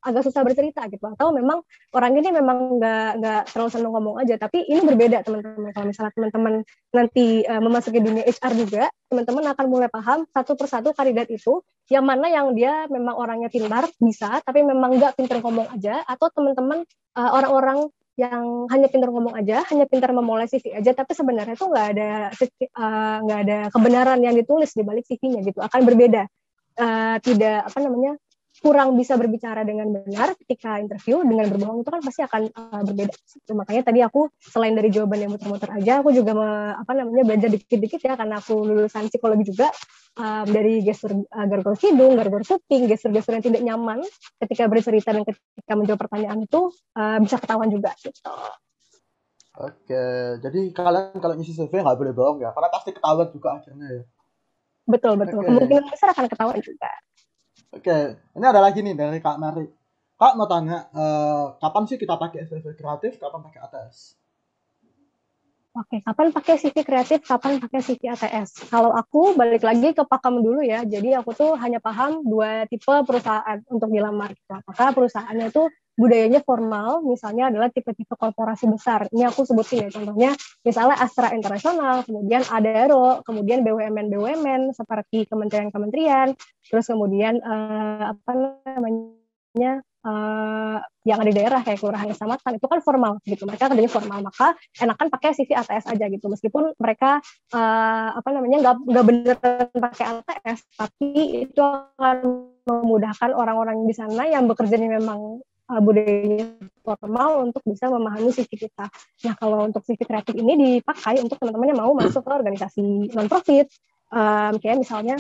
agak susah bercerita gitu, atau memang orang ini memang nggak terlalu senang ngomong aja. Tapi ini berbeda teman-teman. Kalau misalnya teman-teman nanti memasuki dunia HR juga, teman-teman akan mulai paham satu persatu kandidat itu, yang mana yang dia memang orangnya pintar, bisa, tapi memang nggak pintar ngomong aja, atau teman-teman orang-orang yang hanya pintar ngomong aja, hanya pintar memulai CV aja, tapi sebenarnya tuh nggak ada kebenaran yang ditulis di balik CV-nya gitu, akan berbeda. Tidak kurang bisa berbicara dengan benar ketika interview, dengan berbohong itu kan pasti akan berbeda. Makanya tadi aku selain dari jawaban yang muter-muter aja, aku juga belajar dikit-dikit ya, karena aku lulusan psikologi juga, dari gestur garuk-garuk hidung, garuk-garuk kuping, gestur-gestur yang tidak nyaman ketika bercerita dan ketika menjawab pertanyaan itu bisa ketahuan juga gitu. Oke, jadi kalian kalau ngisi CV nggak boleh bohong ya, karena pasti ketahuan juga akhirnya ya. Betul. Kemungkinan besar akan ketahuan juga. Oke, ini ada lagi nih dari Kak Mari. Kak mau tanya, kapan sih kita pakai CV kreatif, kapan pakai ATS? Oke, kapan pakai CV kreatif, kapan pakai CV ATS? Kalau aku balik lagi ke pakem dulu ya, jadi aku tuh hanya paham dua tipe perusahaan untuk dilamar. Apakah perusahaannya itu budayanya formal, misalnya adalah tipe-tipe korporasi besar. Ini aku sebutin ya, contohnya misalnya Astra Internasional, kemudian Adaro, kemudian BUMN seperti kementerian-kementerian, terus kemudian yang ada di daerah kayak kelurahan kecamatan, itu kan formal gitu, mereka kerjanya formal, maka enakan pakai CV ATS aja gitu, meskipun mereka nggak bener pakai ATS, tapi itu akan memudahkan orang-orang di sana yang bekerjanya memang budayanya formal untuk bisa memahami CV kita. Nah, kalau untuk CV kreatif ini dipakai untuk teman-teman yang mau masuk ke organisasi non-profit, kayak misalnya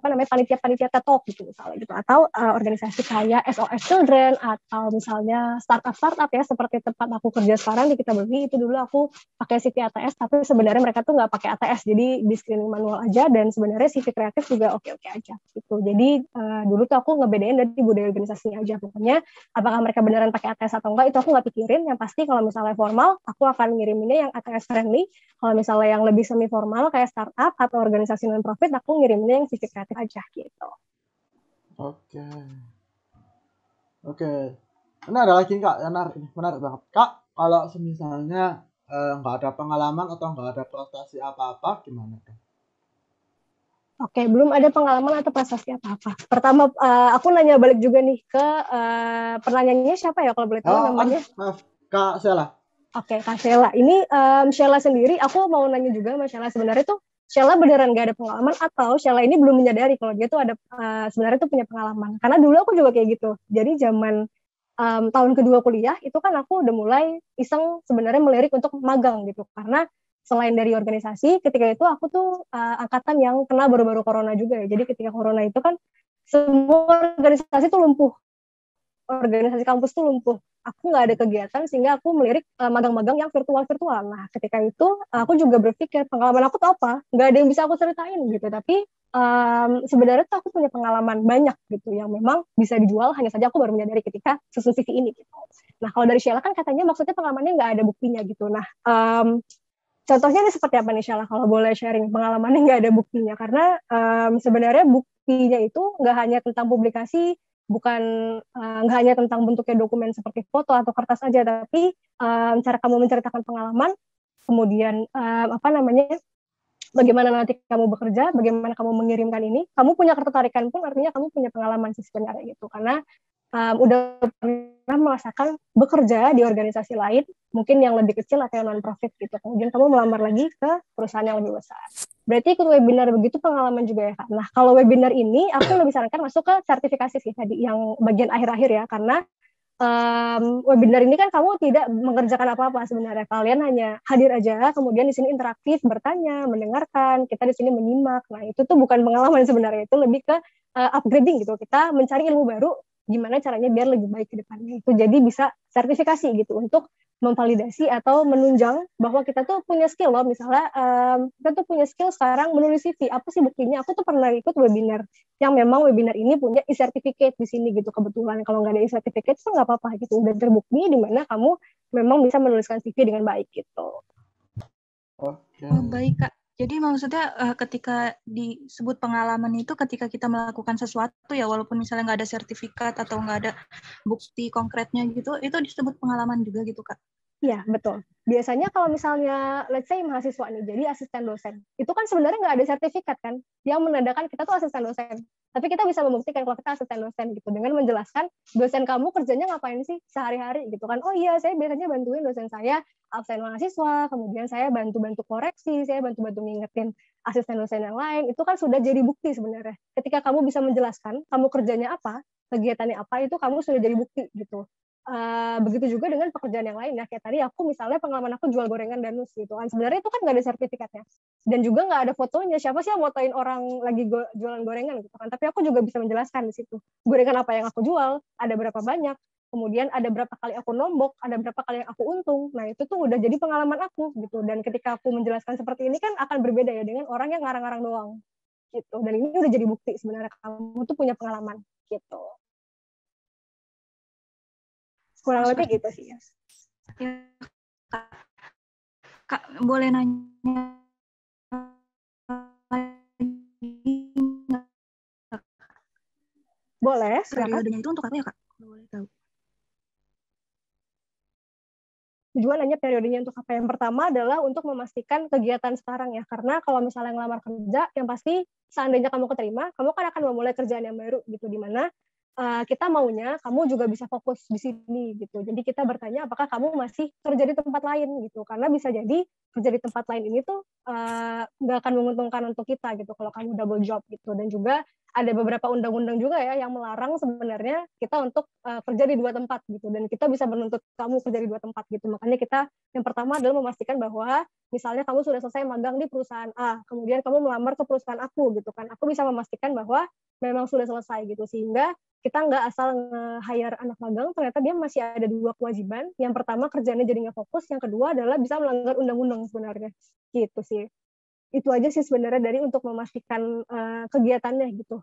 panitia-panitia TED Talk gitu misalnya gitu, atau organisasi kayak SOS Children, atau misalnya startup ya seperti tempat aku kerja sekarang di Kita Berbagi. Itu dulu aku pakai CV ATS, tapi sebenarnya mereka tuh nggak pakai ATS, jadi di screening manual aja, dan sebenarnya CV kreatif juga oke-oke aja gitu. Jadi dulu tuh aku ngebedain dari budaya organisasinya aja. Pokoknya apakah mereka beneran pakai ATS atau enggak itu aku nggak pikirin. Yang pasti kalau misalnya formal aku akan ngiriminnya yang ATS friendly. Kalau misalnya yang lebih semi formal kayak startup atau organisasi non profit, aku ngirimnya yang CV kreatif aja gitu. Oke. Oke. Ini ada lagi Kak, menarik banget. Kak, kalau misalnya nggak ada pengalaman atau nggak ada prestasi apa-apa, gimana Kak? Oke, belum ada pengalaman atau prestasi apa-apa. Pertama, aku nanya balik juga nih ke penanyanya siapa ya kalau boleh tahu namanya? Maaf, Kak Sheila. Oke, Kak Sheila. Ini Sheila sendiri, aku mau nanya juga sama Sheila, sebenarnya tuh Sheila beneran gak ada pengalaman atau Sheila ini belum menyadari kalau dia tuh ada sebenarnya tuh punya pengalaman. Karena dulu aku juga kayak gitu. Jadi zaman tahun kedua kuliah itu kan aku udah mulai iseng sebenarnya melirik untuk magang gitu. Karena selain dari organisasi, ketika itu aku tuh angkatan yang kena baru-baru corona juga ya. Jadi ketika corona itu kan semua organisasi tuh lumpuh. Organisasi kampus tuh lumpuh. Aku nggak ada kegiatan sehingga aku melirik magang-magang yang virtual. Nah, ketika itu aku juga berpikir pengalaman aku tuh apa? Nggak ada yang bisa aku ceritain gitu. Tapi sebenarnya tuh aku punya pengalaman banyak gitu yang memang bisa dijual. Hanya saja aku baru menyadari ketika susun CV ini. Gitu. Nah, kalau dari Sheila kan katanya maksudnya pengalamannya nggak ada buktinya gitu. Nah, contohnya ini seperti apa nih Sheila? Kalau boleh sharing pengalamannya nggak ada buktinya, karena sebenarnya buktinya itu nggak hanya tentang publikasi, bukan nggak hanya tentang bentuknya dokumen seperti foto atau kertas aja, tapi cara kamu menceritakan pengalaman, kemudian bagaimana nanti kamu bekerja, bagaimana kamu mengirimkan ini, kamu punya ketertarikan pun artinya kamu punya pengalaman sih sebenarnya gitu, karena udah pernah merasakan bekerja di organisasi lain, mungkin yang lebih kecil atau yang non-profit gitu. Kemudian kamu melamar lagi ke perusahaan yang lebih besar. Berarti ikut webinar begitu pengalaman juga ya Kak. Nah kalau webinar ini aku lebih sarankan masuk ke sertifikasi sih tadi, yang bagian akhir-akhir ya, karena webinar ini kan kamu tidak mengerjakan apa-apa sebenarnya. Kalian hanya hadir aja, kemudian di sini interaktif, bertanya, mendengarkan, kita di sini menyimak. Nah itu tuh bukan pengalaman sebenarnya, itu lebih ke upgrading gitu. Kita mencari ilmu baru, gimana caranya biar lebih baik ke depannya. Itu jadi bisa sertifikasi gitu untuk memvalidasi atau menunjang bahwa kita tuh punya skill loh. Misalnya kita tuh punya skill sekarang menulis CV. Apa sih buktinya? Aku tuh pernah ikut webinar yang memang webinar ini punya e-certificate di sini gitu. Kebetulan kalau nggak ada e-certificate itu nggak apa-apa gitu. Udah terbukti di mana kamu memang bisa menuliskan CV dengan baik gitu. Oke. Oh, baik Kak. Jadi maksudnya ketika disebut pengalaman itu ketika kita melakukan sesuatu ya, walaupun misalnya nggak ada sertifikat atau nggak ada bukti konkretnya gitu, itu disebut pengalaman juga gitu Kak? Iya, betul. Biasanya kalau misalnya, let's say mahasiswa nih, jadi asisten dosen. Itu kan sebenarnya nggak ada sertifikat kan, yang menandakan kita tuh asisten dosen. Tapi kita bisa membuktikan kalau kita asisten dosen gitu, dengan menjelaskan dosen kamu kerjanya ngapain sih sehari-hari gitu kan. Oh iya, saya biasanya bantuin dosen saya absen mahasiswa, kemudian saya bantu-bantu koreksi, saya bantu-bantu ngingetin asisten dosen yang lain. Itu kan sudah jadi bukti sebenarnya. Ketika kamu bisa menjelaskan kamu kerjanya apa, kegiatannya apa, itu kamu sudah jadi bukti gitu. Begitu juga dengan pekerjaan yang lain ya, kayak tadi aku misalnya pengalaman aku jual gorengan danus gitu kan, sebenarnya itu kan nggak ada sertifikatnya dan juga nggak ada fotonya, siapa sih yang motoin orang lagi jualan gorengan gitu kan, tapi aku juga bisa menjelaskan di situ gorengan apa yang aku jual, ada berapa banyak, kemudian ada berapa kali aku nombok, ada berapa kali yang aku untung. Nah itu tuh udah jadi pengalaman aku gitu, dan ketika aku menjelaskan seperti ini kan akan berbeda ya dengan orang yang ngarang-ngarang doang gitu, dan ini udah jadi bukti sebenarnya kamu tuh punya pengalaman gitu. Kurang lebih gitu sih ya. Kak, boleh nanya boleh, periodenya itu untuk apa ya Kak? Boleh tahu. Tujuan nanya periodenya untuk apa? Yang pertama adalah untuk memastikan kegiatan sekarang ya, karena kalau misalnya ngelamar kerja, yang pasti seandainya kamu keterima, kamu kan akan memulai kerjaan yang baru gitu, di mana kita maunya kamu juga bisa fokus di sini gitu. Jadi kita bertanya apakah kamu masih kerja di tempat lain gitu, karena bisa jadi kerja di tempat lain ini tuh nggak akan menguntungkan untuk kita gitu kalau kamu double job gitu. Dan juga ada beberapa undang-undang juga ya yang melarang sebenarnya kita untuk kerja di 2 tempat gitu, dan kita bisa menuntut kamu kerja di 2 tempat gitu. Makanya kita yang pertama adalah memastikan bahwa misalnya kamu sudah selesai magang di perusahaan A, kemudian kamu melamar ke perusahaan aku gitu kan. Aku bisa memastikan bahwa memang sudah selesai gitu, sehingga kita nggak asal nge-hire anak magang, ternyata dia masih ada 2 kewajiban. Yang pertama kerjanya jadi nggak fokus, yang kedua adalah bisa melanggar undang-undang sebenarnya. Gitu sih. Itu aja sih sebenarnya dari untuk memastikan kegiatannya gitu.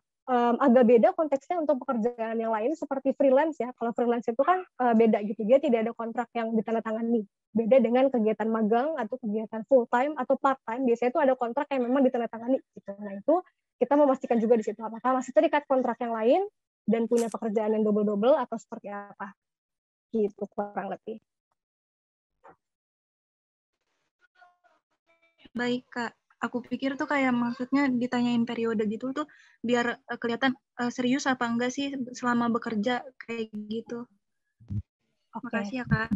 Agak beda konteksnya untuk pekerjaan yang lain seperti freelance ya. Kalau freelance itu kan beda gitu, dia tidak ada kontrak yang ditandatangani. Beda dengan kegiatan magang atau kegiatan full time atau part time, biasanya itu ada kontrak yang memang ditandatangani gitu. Nah itu kita memastikan juga di situ apakah masih terikat kontrak yang lain dan punya pekerjaan yang double-double atau seperti apa. Gitu kurang lebih. Baik, Kak. Aku pikir tuh kayak maksudnya ditanyain periode gitu tuh biar kelihatan serius apa enggak sih selama bekerja kayak gitu. Makasih ya, Kak.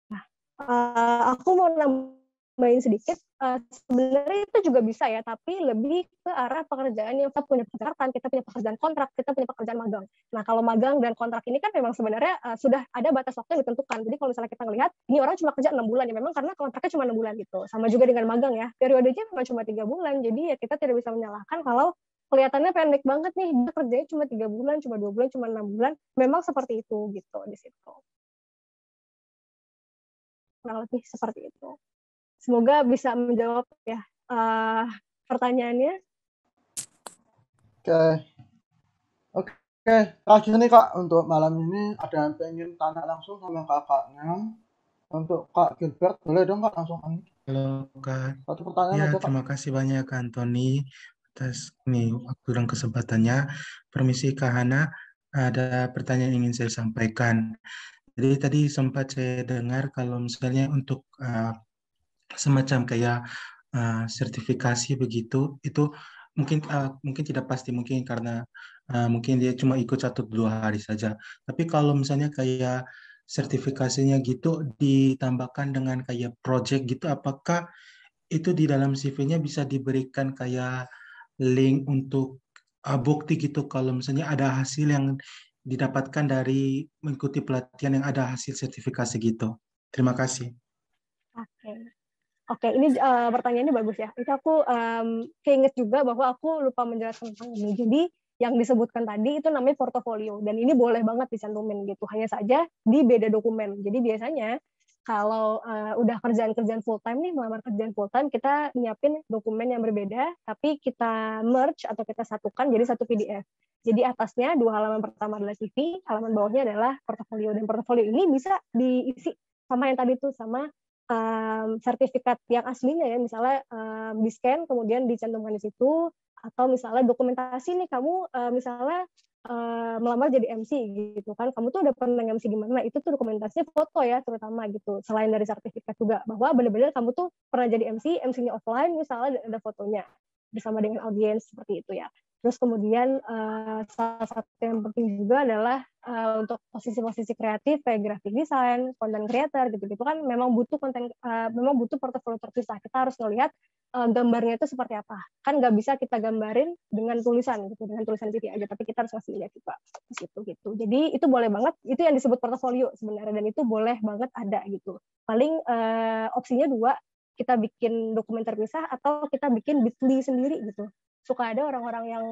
Nah, aku mau nambahin sedikit, sebenarnya itu juga bisa ya, tapi lebih ke arah pekerjaan yang kita punya pekerjaan, kita punya pekerjaan kontrak, kita punya pekerjaan magang. Nah, kalau magang dan kontrak ini kan memang sebenarnya sudah ada batas waktu yang ditentukan. Jadi kalau misalnya kita ngelihat, ini orang cuma kerja 6 bulan, ya memang karena kontraknya cuma 6 bulan gitu. Sama juga dengan magang ya, periodenya memang cuma 3 bulan, jadi ya kita tidak bisa menyalahkan kalau kelihatannya pendek banget nih, dia kerjanya cuma 3 bulan, cuma 2 bulan, cuma 6 bulan, memang seperti itu gitu di situ. Kurang lebih seperti itu. Semoga bisa menjawab ya pertanyaannya. Oke, terakhir nih Kak, untuk malam ini ada yang pengen tanya langsung sama kakaknya. Untuk Kak Gilbert, boleh dong Kak langsung unmute. Halo Kak, Satu pertanyaan ya aja Kak. terima kasih banyak Kak Antoni atas waktu dan kesempatannya. Permisi Kak Hana, ada pertanyaan yang ingin saya sampaikan. Jadi tadi sempat saya dengar kalau misalnya untuk semacam kayak sertifikasi begitu, itu mungkin tidak pasti, mungkin karena mungkin dia cuma ikut 1-2 hari saja. Tapi kalau misalnya kayak sertifikasinya gitu ditambahkan dengan kayak project gitu, apakah itu di dalam CV-nya bisa diberikan kayak link untuk bukti gitu kalau misalnya ada hasil yang didapatkan dari mengikuti pelatihan yang ada hasil sertifikasi gitu. Terima kasih. Oke, ini pertanyaannya bagus ya. Itu aku keinget juga bahwa aku lupa menjelaskan tentang ini. Jadi yang disebutkan tadi itu namanya portofolio, dan ini boleh banget dicantumin gitu. Hanya saja di beda dokumen. Jadi biasanya kalau udah kerjaan full time nih, melamar kerjaan full time, kita nyiapin dokumen yang berbeda, tapi kita merge atau kita satukan jadi satu PDF. Jadi atasnya 2 halaman pertama adalah CV, halaman bawahnya adalah portofolio, dan portofolio ini bisa diisi sama yang tadi tuh, sama sertifikat yang aslinya ya, misalnya di scan kemudian dicantumkan di situ, atau misalnya dokumentasi nih kamu misalnya melamar jadi MC gitu kan, kamu tuh udah pernah MC di mana, itu tuh dokumentasinya foto ya terutama gitu, selain dari sertifikat juga bahwa benar-benar kamu tuh pernah jadi MC-nya offline misalnya, ada fotonya bersama dengan audiens seperti itu ya. Terus kemudian salah satu yang penting juga adalah untuk posisi-posisi kreatif kayak graphic design, content creator gitu-gitu kan memang butuh memang butuh portofolio terpisah. Kita harus melihat gambarnya itu seperti apa. Kan nggak bisa kita gambarin dengan tulisan gitu, dengan tulisan CV aja, tapi kita harus ngasih lihat juga di situ gitu. Jadi itu boleh banget, itu yang disebut portofolio sebenarnya, dan itu boleh banget ada gitu. Paling opsinya 2, kita bikin dokumen terpisah atau kita bikin bitly sendiri gitu. Suka ada orang-orang yang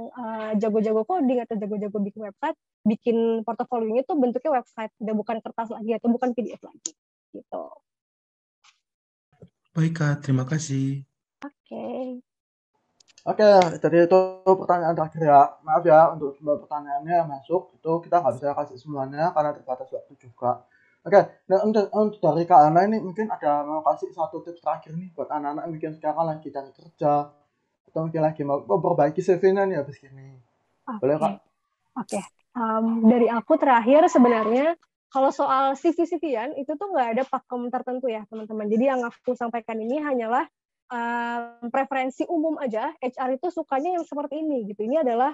jago-jago coding atau jago-jago bikin website, bikin portofolionya tuh bentuknya website, udah bukan kertas lagi atau bukan PDF lagi gitu. Baik Kak, terima kasih. Oke, jadi itu pertanyaan terakhir ya. Maaf ya untuk semua pertanyaannya yang masuk, itu kita nggak bisa kasih semuanya karena terbatas waktu juga. Oke, nah untuk dari Kak Ana ini mungkin ada mau kasih satu tips terakhir nih buat anak-anak yang mungkin sekarang lagi cari kerja, atau mungkin lagi mau perbaiki CV-nya nih habis ini. Boleh Kak? Oke. Dari aku terakhir sebenarnya kalau soal CV-CV-an itu tuh nggak ada pakem tertentu ya teman-teman. Jadi yang aku sampaikan ini hanyalah preferensi umum aja. HR itu sukanya yang seperti ini gitu. Ini adalah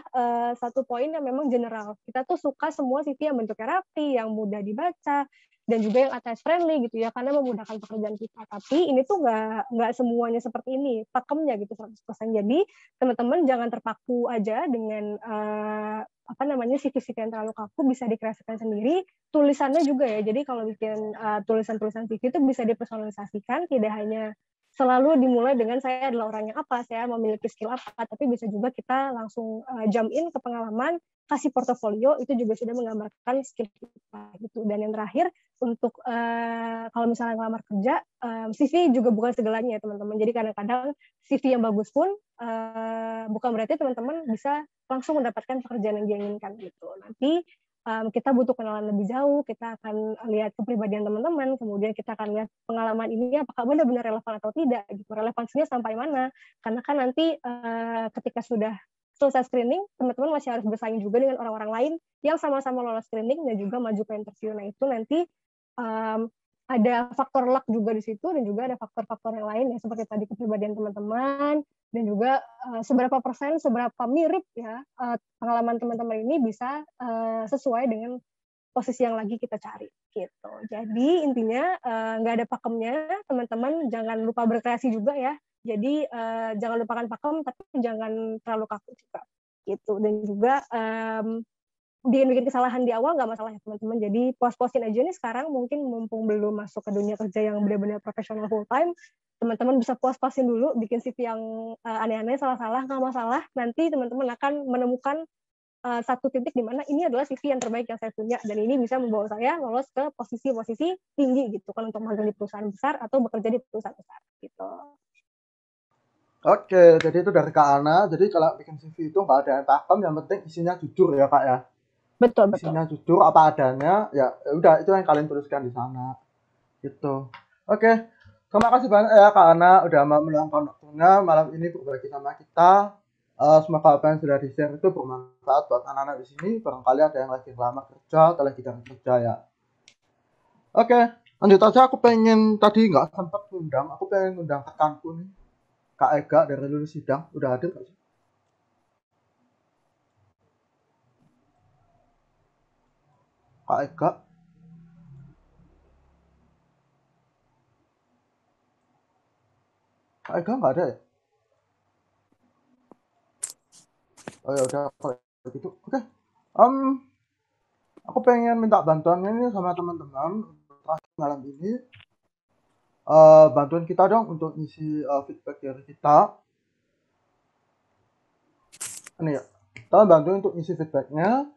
satu poin yang memang general. Kita tuh suka semua CV yang bentuknya rapi, yang mudah dibaca, dan juga yang attach friendly gitu ya, karena memudahkan pekerjaan kita. Tapi ini tuh nggak semuanya seperti ini pakemnya gitu 100%. Jadi teman-teman jangan terpaku aja dengan CV-CV yang terlalu kaku, bisa dikreasikan sendiri. Tulisannya juga ya, jadi kalau bikin tulisan-tulisan CV itu bisa dipersonalisasikan, tidak hanya selalu dimulai dengan saya adalah orang yang apa, saya memiliki skill apa, tapi bisa juga kita langsung jump in ke pengalaman, kasih portofolio, itu juga sudah menggambarkan skill kita gitu. Dan yang terakhir untuk kalau misalnya ngelamar kerja, CV juga bukan segalanya ya teman-teman. Jadi kadang-kadang CV yang bagus pun bukan berarti teman-teman bisa langsung mendapatkan pekerjaan yang diinginkan gitu. Nanti kita butuh kenalan lebih jauh, kita akan lihat kepribadian teman-teman, kemudian kita akan lihat pengalaman ini apakah benar-benar relevan atau tidak, gitu. Relevansinya sampai mana? Karena kan nanti ketika sudah selesai screening, teman-teman masih harus bersaing juga dengan orang-orang lain yang sama-sama lolos screening dan juga maju ke interview. Nah itu nanti ada faktor luck juga di situ dan juga ada faktor-faktor yang lain ya seperti tadi kepribadian teman-teman dan juga seberapa persen, seberapa mirip ya pengalaman teman-teman ini bisa sesuai dengan posisi yang lagi kita cari gitu. Jadi intinya nggak ada pakemnya, teman-teman jangan lupa berkreasi juga ya. Jadi jangan lupakan pakem tapi jangan terlalu kaku juga gitu. Dan juga bikin kesalahan di awal nggak masalah ya teman-teman. Jadi pos-posin aja nih sekarang mungkin mumpung belum masuk ke dunia kerja yang benar-benar profesional full time, teman-teman bisa pos-posin dulu, bikin CV yang aneh-aneh, salah-salah, nggak masalah. Nanti teman-teman akan menemukan satu titik di mana ini adalah CV yang terbaik yang saya punya dan ini bisa membawa saya lolos ke posisi-posisi tinggi gitu kan untuk magang di perusahaan besar atau bekerja di perusahaan besar gitu. Oke, jadi itu dari Kak Ana. Jadi kalau bikin CV itu nggak ada yang pakem, yang penting isinya jujur ya Kak ya. Betul. Isinya jujur apa adanya, ya udah itu yang kalian tuliskan di sana. Gitu. Oke, terima kasih banyak ya Kak Ana udah mau meluangkan waktunya malam ini berbagi sama kita. Semoga apa yang sudah di-share itu bermanfaat buat anak-anak di sini. Barangkali ada yang lagi ngelamar kerja atau lagi cari kerja ya. Oke, lanjut aja. Aku pengen tadi nggak sempat undang. Aku pengen undang rekanku nih, Kak Ega dari Lulus Sidang. Udah hadir nggak sih? Kak Ega. Kak Ega nggak ada ya? Oh ya udah kalau gitu. Oke. Aku pengen minta bantuannya ini sama teman-teman malam ini. Bantuan kita dong untuk ngisi feedback dari kita. Ini ya. Kita bantuin untuk ngisi feedbacknya.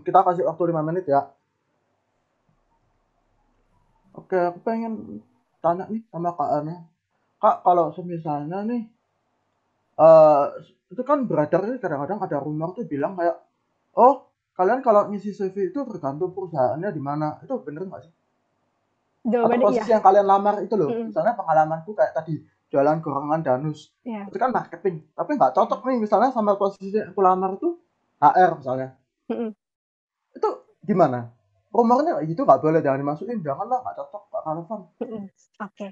Kita kasih waktu 5 menit ya. Oke, aku pengen tanya nih sama Kak Ana. Kak, kalau misalnya nih, itu kan beredar nih kadang-kadang ada rumor tuh bilang kayak, oh kalian kalau ngisi CV itu tergantung perusahaannya di mana. Itu bener nggak sih? Atau posisi yang kalian lamar itu loh. Misalnya pengalamanku kayak tadi, jualan gorengan danus. Itu kan marketing. Tapi nggak cocok nih misalnya sama posisi yang aku lamar itu HR misalnya. Itu gimana? Rumornya kayak gitu nggak boleh, jangan dimasukin, janganlah, nggak cocok, nggak relevan. Oke.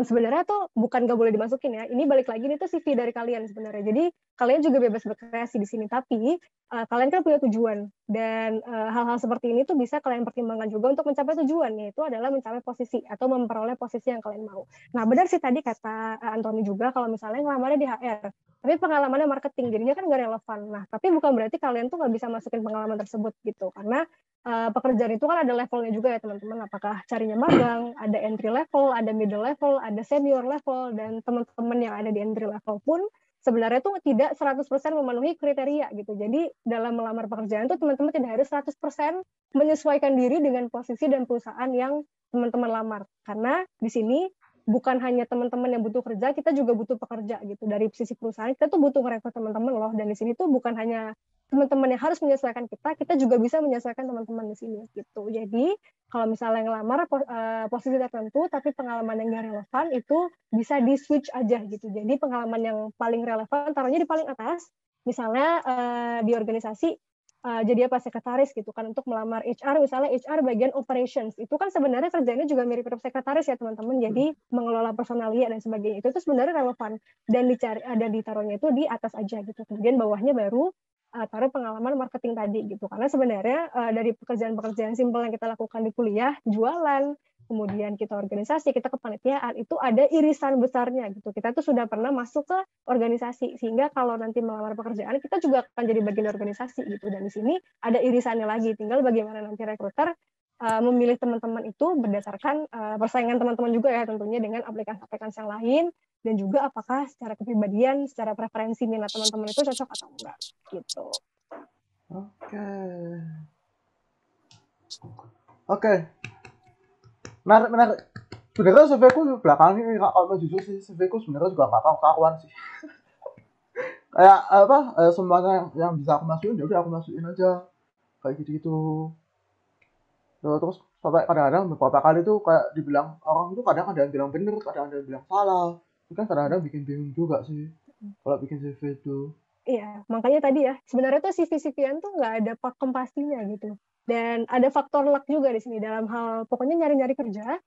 Sebenarnya tuh bukan nggak boleh dimasukin ya. Ini balik lagi nih tuh CV dari kalian sebenarnya. Jadi kalian juga bebas berkreasi di sini. Tapi kalian kan punya tujuan dan hal-hal seperti ini tuh bisa kalian pertimbangkan juga untuk mencapai tujuan, yaitu adalah mencapai posisi atau memperoleh posisi yang kalian mau. Nah benar sih tadi kata Antoni juga kalau misalnya ngelamarnya di HR, tapi pengalamannya marketing, jadinya kan nggak relevan. Nah tapi bukan berarti kalian tuh nggak bisa masukin pengalaman tersebut gitu, karena pekerjaan itu kan ada levelnya juga ya teman-teman. Apakah carinya magang, ada entry level, ada middle level, ada senior level, dan teman-teman yang ada di entry level pun sebenarnya tuh tidak 100% memenuhi kriteria gitu. Jadi dalam melamar pekerjaan tuh teman-teman tidak harus 100% menyesuaikan diri dengan posisi dan perusahaan yang teman-teman lamar. Karena di sini bukan hanya teman-teman yang butuh kerja, kita juga butuh pekerja gitu. Dari sisi perusahaan kita tuh butuh merekrut teman-teman loh. Dan di sini tuh bukan hanya teman-teman yang harus menyesuaikan kita juga bisa menyesuaikan teman-teman di sini gitu. Jadi kalau misalnya ngelamar posisi tertentu tapi pengalaman yang nggak relevan itu bisa di switch aja gitu. Jadi pengalaman yang paling relevan taruhnya di paling atas. Misalnya di organisasi jadi apa sekretaris gitu kan, untuk melamar HR misalnya HR bagian operations itu kan sebenarnya kerjanya juga mirip-mirip sekretaris ya teman-teman. Jadi mengelola personalia dan sebagainya itu sebenarnya relevan dan dicari ada ditaruhnya itu di atas aja gitu. Kemudian bawahnya baru taruh pengalaman marketing tadi gitu. Karena sebenarnya dari pekerjaan-pekerjaan simpel yang kita lakukan di kuliah, jualan, kemudian kita organisasi, kita kepanitiaan, itu ada irisan besarnya gitu. Kita tuh sudah pernah masuk ke organisasi, sehingga kalau nanti melamar pekerjaan, kita juga akan jadi bagian organisasi gitu. Dan di sini ada irisannya lagi, tinggal bagaimana nanti rekruter memilih teman-teman itu berdasarkan persaingan teman-teman juga ya tentunya dengan aplikasi-aplikasi yang lain, dan juga apakah secara kepribadian, secara preferensi minat teman-teman itu cocok atau enggak gitu. Oke. Menarik. Sebenarnya CV ku belakangan ini kalau jujur sih CV ku sebenarnya juga nggak karuan sih. Kayak apa semuanya yang bisa aku masukin ya udah aku masukin aja kayak gitu. Terus sampai kadang-kadang beberapa kali tuh kayak dibilang orang itu kadang ada yang bilang bener, kadang ada yang bilang salah. Itu kan kadang-kadang bikin bingung juga sih kalau bikin CV itu. Iya, makanya tadi ya, sebenarnya tuh CV-CV-an tuh nggak ada pakem pastinya gitu. Dan ada faktor luck juga di sini dalam hal, pokoknya nyari-nyari kerja,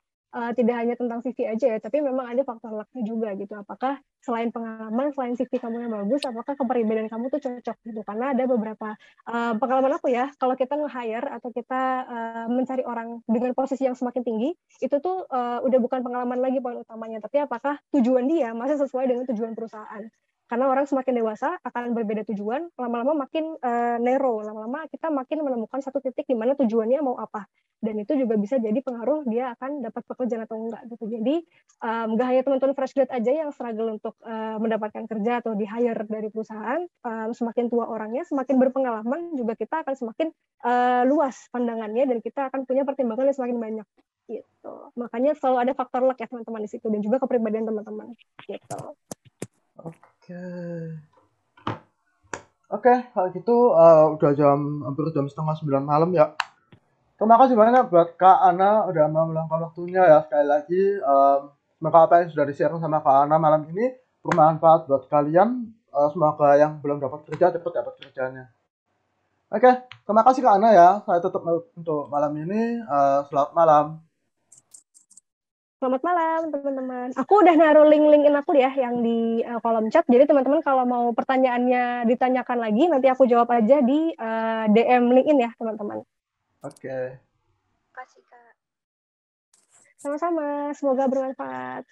tidak hanya tentang CV aja ya, tapi memang ada faktor luck-nya juga gitu. Apakah selain pengalaman, selain CV kamu yang bagus, apakah kepribadian kamu tuh cocok gitu. Karena ada beberapa pengalaman aku ya, kalau kita nge-hire atau kita mencari orang dengan posisi yang semakin tinggi, itu tuh udah bukan pengalaman lagi poin utamanya, tapi apakah tujuan dia masih sesuai dengan tujuan perusahaan. Karena orang semakin dewasa akan berbeda tujuan, lama-lama makin narrow, lama-lama kita makin menemukan satu titik di mana tujuannya mau apa. Dan itu juga bisa jadi pengaruh dia akan dapat pekerjaan atau enggak gitu. Jadi nggak hanya teman-teman fresh grade aja yang struggle untuk mendapatkan kerja atau di hire dari perusahaan, semakin tua orangnya, semakin berpengalaman juga kita akan semakin luas pandangannya dan kita akan punya pertimbangan yang semakin banyak gitu. Makanya selalu ada faktor luck ya teman-teman di situ dan juga kepribadian teman-teman gitu. Oke, kalau gitu udah hampir jam 8:30 malam ya. Terima kasih banyak buat Kak Ana udah mau meluangkan waktunya ya sekali lagi. Semoga apa yang sudah di-share sama Kak Ana malam ini bermanfaat buat kalian. Semoga yang belum dapat kerja cepat dapat kerjanya. Oke, terima kasih Kak Ana ya. Saya tutup untuk malam ini. Selamat malam. Selamat malam teman-teman. Aku udah naruh link LinkedIn aku ya yang di kolom chat. Jadi teman-teman kalau mau pertanyaannya ditanyakan lagi, nanti aku jawab aja di DM LinkedIn ya teman-teman. Oke. Terima kasih Kak. Sama-sama, semoga bermanfaat.